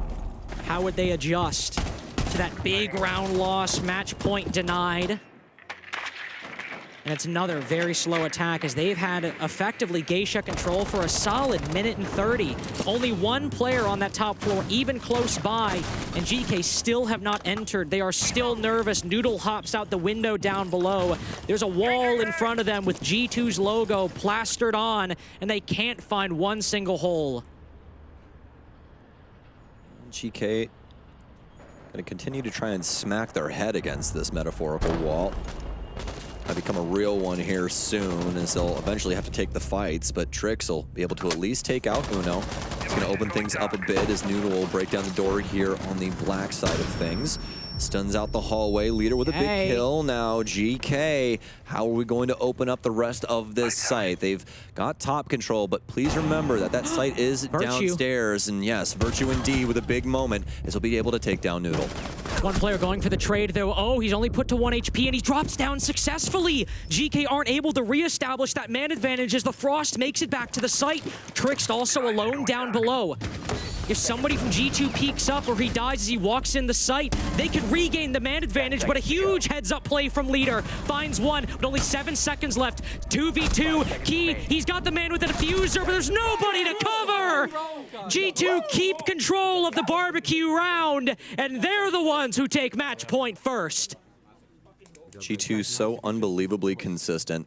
How would they adjust to that big round loss, match point denied? And it's another very slow attack as they've had effectively Geisha control for a solid minute and 30. Only one player on that top floor, even close by, and Geekay still have not entered. They are still nervous. Noodle hops out the window down below. There's a wall in front of them with G2's logo plastered on, and they can't find one single hole. Geekay gonna continue to try and smack their head against this metaphorical wall. Might become a real one here soon, as they'll eventually have to take the fights, but Trix will be able to at least take out Uno. It's gonna open things up a bit as Noodle will break down the door here on the black side of things. Stuns out the hallway, Leader with a big kill. Now Geekay, how are we going to open up the rest of this site? They've got top control, but please remember that that site is downstairs. And yes, Virtue indeed with a big moment, as he'll be able to take down Noodle. One player going for the trade, though. Oh, he's only put to 1 HP, and he drops down successfully. Geekay aren't able to reestablish that man advantage as the Frost makes it back to the site. Trixt also alone down below. If somebody from G2 peeks up or he dies as he walks in the site, they can regain the man advantage, but a huge heads-up play from Leader. Finds one, but only 7 seconds left. 2v2, Key, he's got the man with a diffuser, but there's nobody to cover! G2 keep control of the barbecue round, and they're the ones who take match point first. G2 so unbelievably consistent.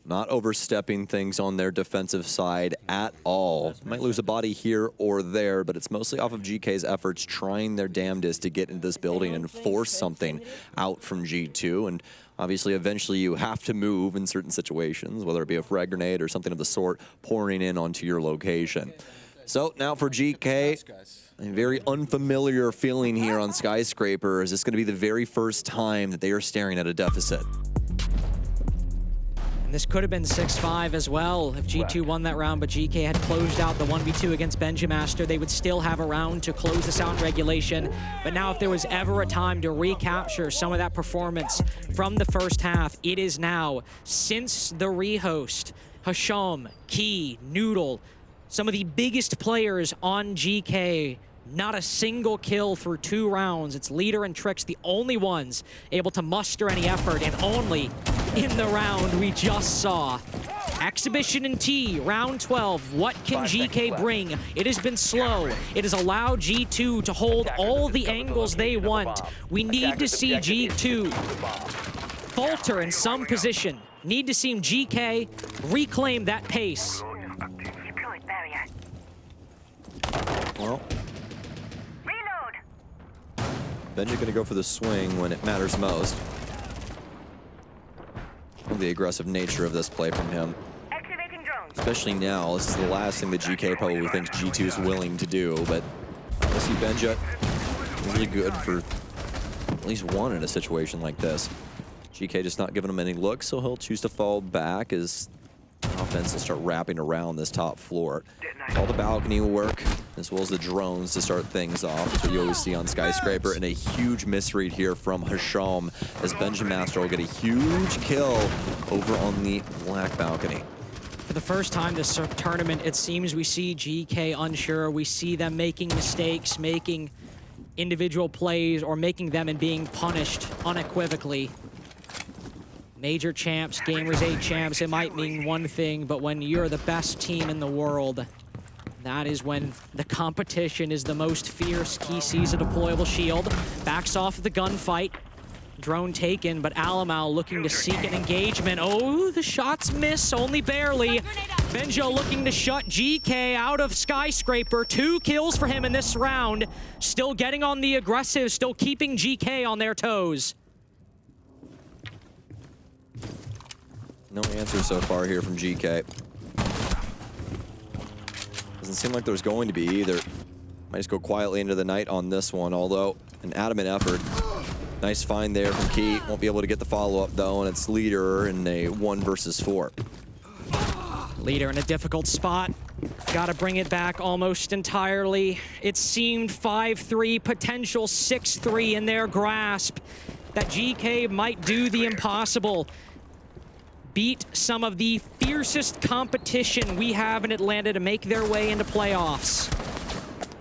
Not overstepping things on their defensive side at all. Might lose a body here or there, but it's mostly off of GK's efforts trying their damnedest to get into this building and force something out from G2. And obviously, eventually you have to move in certain situations, whether it be a frag grenade or something of the sort pouring in onto your location. So now for GK, a very unfamiliar feeling here on Skyscraper. Is this going to be the very first time that they are staring at a deficit? And this could have been 6-5 as well if G2 won that round, but GK had closed out the 1v2 against Benjamaster. They would still have a round to close this out in regulation. But now if there was ever a time to recapture some of that performance from the first half, it is now. Since the rehost, Hasham, Key, Noodle, some of the biggest players on GK, not a single kill through 2 rounds. It's Leader and Trix, the only ones able to muster any effort, and only in the round we just saw. Exhibition in T, round 12. What can GK bring? It has been slow. It has allowed G2 to hold all the angles they want. We need to see G2 falter in some position. Need to see GK reclaim that pace. Well, Benji gonna go for the swing when it matters most. The aggressive nature of this play from him. Especially now, this is the last thing that GK probably thinks G2 is willing to do, but I see Benja really good for at least one in a situation like this. GK just not giving him any looks, so he'll choose to fall back as offense will start wrapping around this top floor. All the balcony work, as well as the drones to start things off. That's what you always see on Skyscraper, and a huge misread here from Hasham as Benjamaster will get a huge kill over on the black balcony. For the first time this tournament, it seems we see GK unsure. We see them making mistakes, making individual plays, or making them and being punished unequivocally. Major champs, Gamers 8 champs, it might mean one thing, but when you're the best team in the world, that is when the competition is the most fierce. Key sees a deployable shield, backs off the gunfight. Drone taken, but Alamal looking to seek an engagement. Oh, the shots miss, only barely. Benjo looking to shut GK out of Skyscraper. 2 kills for him in this round. Still getting on the aggressive, still keeping GK on their toes. No answer so far here from GK. Doesn't seem like there's going to be either. Might just go quietly into the night on this one, although an adamant effort. Nice find there from Key. Won't be able to get the follow-up though, and it's Leader in a 1 versus 4. Leader in a difficult spot. Gotta bring it back almost entirely. It seemed 5-3, potential 6-3 in their grasp. That GK might do the impossible. Beat some of the fiercest competition we have in Atlanta to make their way into playoffs.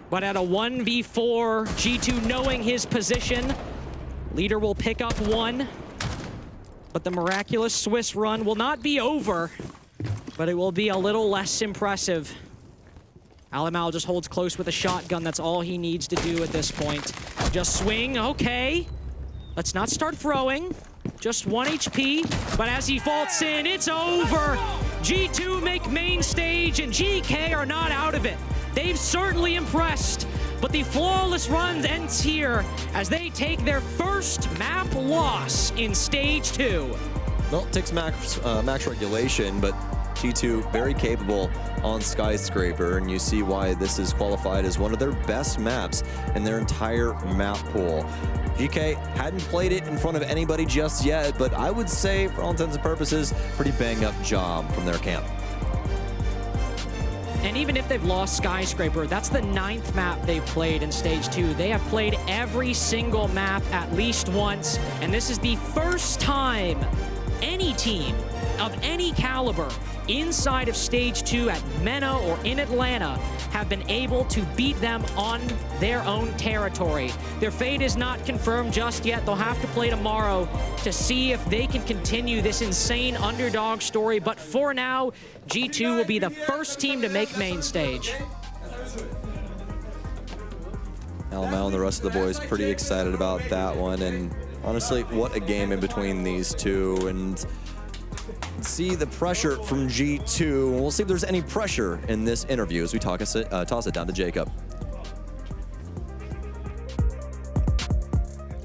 But at a 1v4, G2 knowing his position, leader will pick up one. But the miraculous Swiss run will not be over, but it will be a little less impressive. Alamal just holds close with a shotgun. That's all he needs to do at this point. Just swing, okay. Let's not start throwing. Just 1 HP, but as he vaults in, it's over. G2 make main stage, and GK are not out of it. They've certainly impressed, but the flawless run ends here as they take their first map loss in stage 2. Well, it takes max regulation, but G2 very capable on Skyscraper, and you see why this is qualified as one of their best maps in their entire map pool. GK hadn't played it in front of anybody just yet, but I would say, for all intents and purposes, pretty bang-up job from their camp. And even if they've lost Skyscraper, that's the 9th map they've played in Stage 2. They have played every single map at least once, and this is the first time any team of any caliber inside of Stage 2 at MENA or in Atlanta have been able to beat them on their own territory. Their fate is not confirmed just yet. They'll have to play tomorrow to see if they can continue this insane underdog story. But for now, G2 will be the first team to make main stage. Alamal and the rest of the boys pretty excited about that one. And honestly, what a game in between these two. And see the pressure from G2. We'll see if there's any pressure in this interview as we toss it down to Jacob.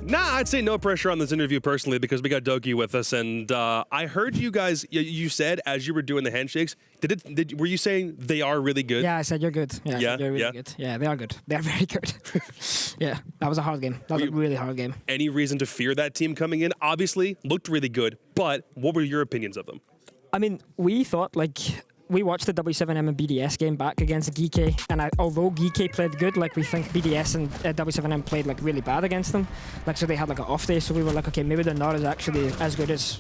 Nah, I'd say no pressure on this interview personally because we got Doki with us, and I heard you guys. You said as you were doing the handshakes, were you saying they are really good? Yeah, I said you're good. Yeah, yeah, you're really good. Yeah, they are good. They are very good. Yeah, that was a hard game. That was a really hard game. Any reason to fear that team coming in? Obviously, looked really good, but what were your opinions of them? I mean, we thought we watched the W7M and BDS game back against Geekay, and although Geekay played good, we think BDS and W7M played really bad against them. So they had an off day, so we were okay, maybe they're not actually as good as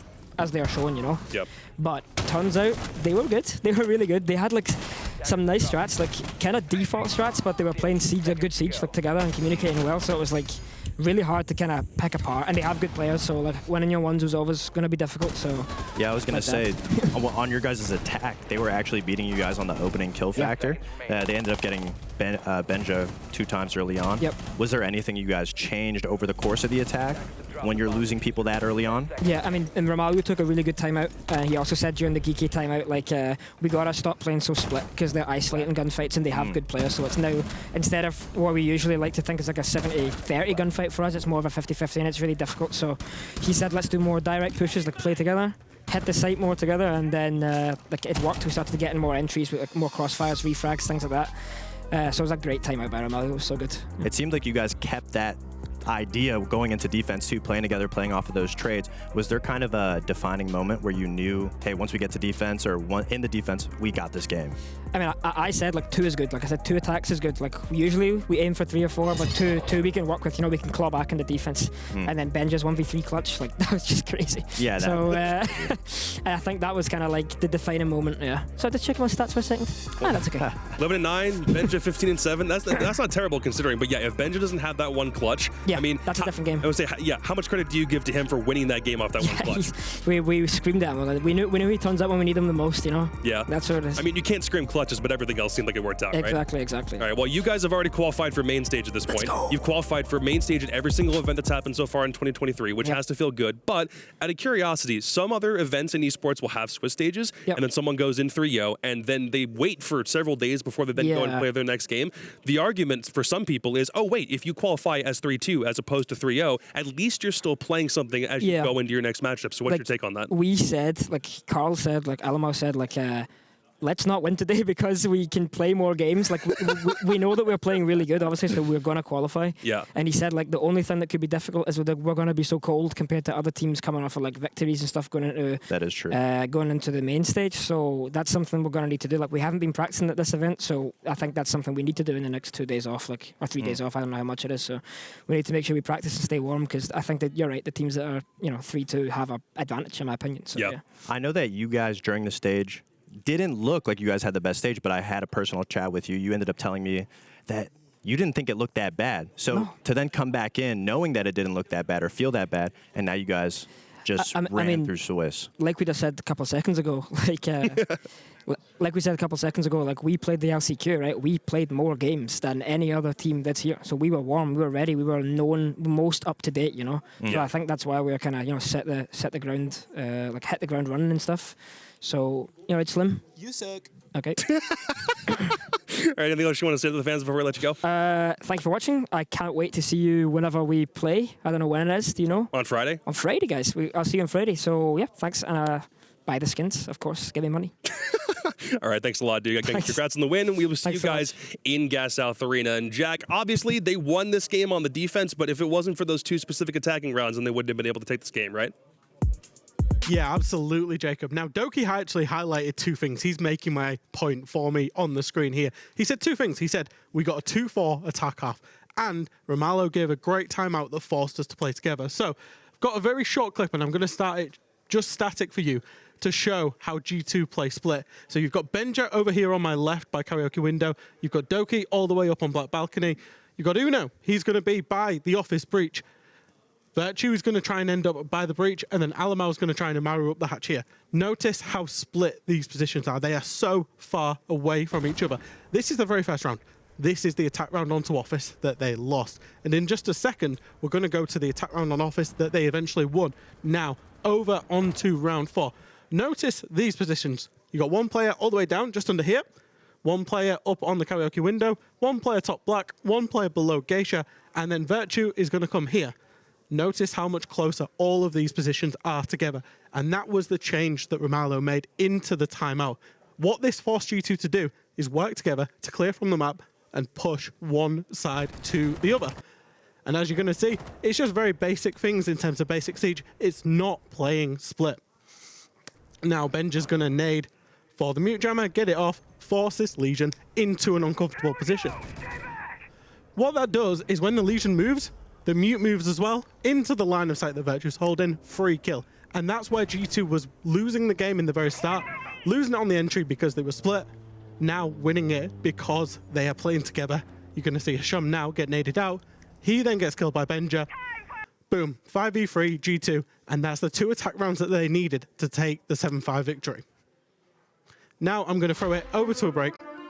they are showing, you know. Yep. But turns out they were good. They were really good. They had some nice strats, kind of default strats, but they were playing Siege, a good Siege together and communicating well. So it was really hard to kind of pick apart, and they have good players, so winning your ones was always going to be difficult. So yeah, I was going to say on your guys' attack, they were actually beating you guys on the opening kill factor. They ended up getting Benja 2 times early on. Yep. Was there anything you guys changed over the course of the attack when you're losing people that early on? Yeah, I mean, and Romario took a really good timeout. He also said during the Geekay timeout, we gotta stop playing so split because they're isolating gunfights and they have good players. So it's now, instead of what we usually like to think is a 70-30 gunfight for us, it's more of a 50-50, and it's really difficult. So he said, let's do more direct pushes, play together, hit the site more together, and then it worked. We started getting more entries with more crossfires, refrags, things like that. So it was a great timeout by Romario. It was so good. It seemed like you guys kept that idea going into defense too, playing together, playing off of those trades. Was there kind of a defining moment where you knew, hey, once we get to defense or in the defense, we got this game? I mean, I said 2 is good. I said 2 attacks is good. Usually we aim for 3 or 4, but two we can work with. We can claw back into defense. And then Benja's 1v3 clutch. That was just crazy. Yeah. So I think that was kind of the defining moment. Yeah. So I just check my stats for a second. That's okay. 11-9, Benja 15-7. That's not terrible considering. But yeah, if Benja doesn't have that one clutch, yeah, I mean, that's a different game. I would say, yeah. How much credit do you give to him for winning that game off that one clutch? We screamed at him. We knew he turns up when we need him the most. Yeah. That's what it is. I mean, you can't scream clutches, but everything else seemed like it worked out, right? Exactly. All right, well, you guys have already qualified for main stage at this point. You've qualified for main stage at every single event that's happened so far in 2023, which has to feel good. But out of curiosity, some other events in esports will have Swiss stages, and then someone goes in 3-0, and then they wait for several days before they then go and play their next game. The argument for some people is, oh, wait, if you qualify as 3-2 as opposed to 3-0, at least you're still playing something as you go into your next matchup. So what's your take on that? We said, Carl said, Alamo said, let's not win today because we can play more games. We know that we're playing really good, obviously, so we're going to qualify. Yeah. And he said, the only thing that could be difficult is that we're going to be so cold compared to other teams coming off of, victories and stuff going into... That is true. Going into the main stage. So that's something we're going to need to do. We haven't been practicing at this event, so I think that's something we need to do in the next 2 days off, or 3 days off. I don't know how much it is. So we need to make sure we practice and stay warm because I think that you're right. The teams that are, 3-2 have an advantage, in my opinion. So, yeah. I know that you guys, during the stage, didn't look like you guys had the best stage, but I had a personal chat with you. You ended up telling me that you didn't think it looked that bad. So to then come back in knowing that it didn't look that bad or feel that bad, and now you guys just ran through Swiss. Like we just said a couple of seconds ago, like we said a couple of seconds ago, like we played the LCQ, right? We played more games than any other team that's here. So we were warm, we were ready, we were known, most up to date, you know. So I think that's why we're kind of, you know, set the ground, like hit the ground running and stuff. So, you know, it's Slim. You suck. Okay. All right, anything else you want to say to the fans before we let you go? Thank you for watching. I can't wait to see you whenever we play. I don't know when it is. Do you know? On Friday? On Friday, guys. I'll see you on Friday. So, yeah, thanks. And buy the skins, of course. Give me money. All right, thanks a lot, dude. Again, congrats on the win, and we will see you guys in Gas South Arena. And Jack, obviously, they won this game on the defense, but if it wasn't for those 2 specific attacking rounds, then they wouldn't have been able to take this game, right? Yeah, absolutely, Jacob. Now, Doki actually highlighted 2 things. He's making my point for me on the screen here. He said 2 things. He said, we got a 2-4 attack half, and Romalo gave a great timeout that forced us to play together. So, I've got a very short clip, and I'm going to start it just static for you to show how G2 play split. So, you've got Benja over here on my left by Karaoke Window. You've got Doki all the way up on Black Balcony. You've got Uno. He's going to be by the office breach. Virtue is going to try and end up by the breach, and then Alamau is going to try and Amaru up the hatch here. Notice how split these positions are. They are so far away from each other. This is the very first round. This is the attack round onto office that they lost. And in just a second, we're going to go to the attack round on office that they eventually won. Now, over onto round 4. Notice these positions. You got 1 player all the way down, just under here. 1 player up on the Karaoke Window. 1 player top black. 1 player below Geisha. And then Virtue is going to come here. Notice how much closer all of these positions are together. And that was the change that Romalo made into the timeout. What this forced G2 to do is work together to clear from the map and push one side to the other. And as you're going to see, it's just very basic things in terms of basic siege. It's not playing split. Now Benja's going to nade for the mute jammer, get it off, force this Legion into an uncomfortable position. What that does is when the Legion moves, the mute moves as well into the line of sight that Virtue's holding, free kill. And that's where G2 was losing the game in the very start, losing it on the entry because they were split, now winning it because they are playing together. You're going to see Hasham now get naded out. He then gets killed by Benja. Boom, 5v3, G2, and that's the 2 attack rounds that they needed to take the 7-5 victory. Now I'm going to throw it over to a break.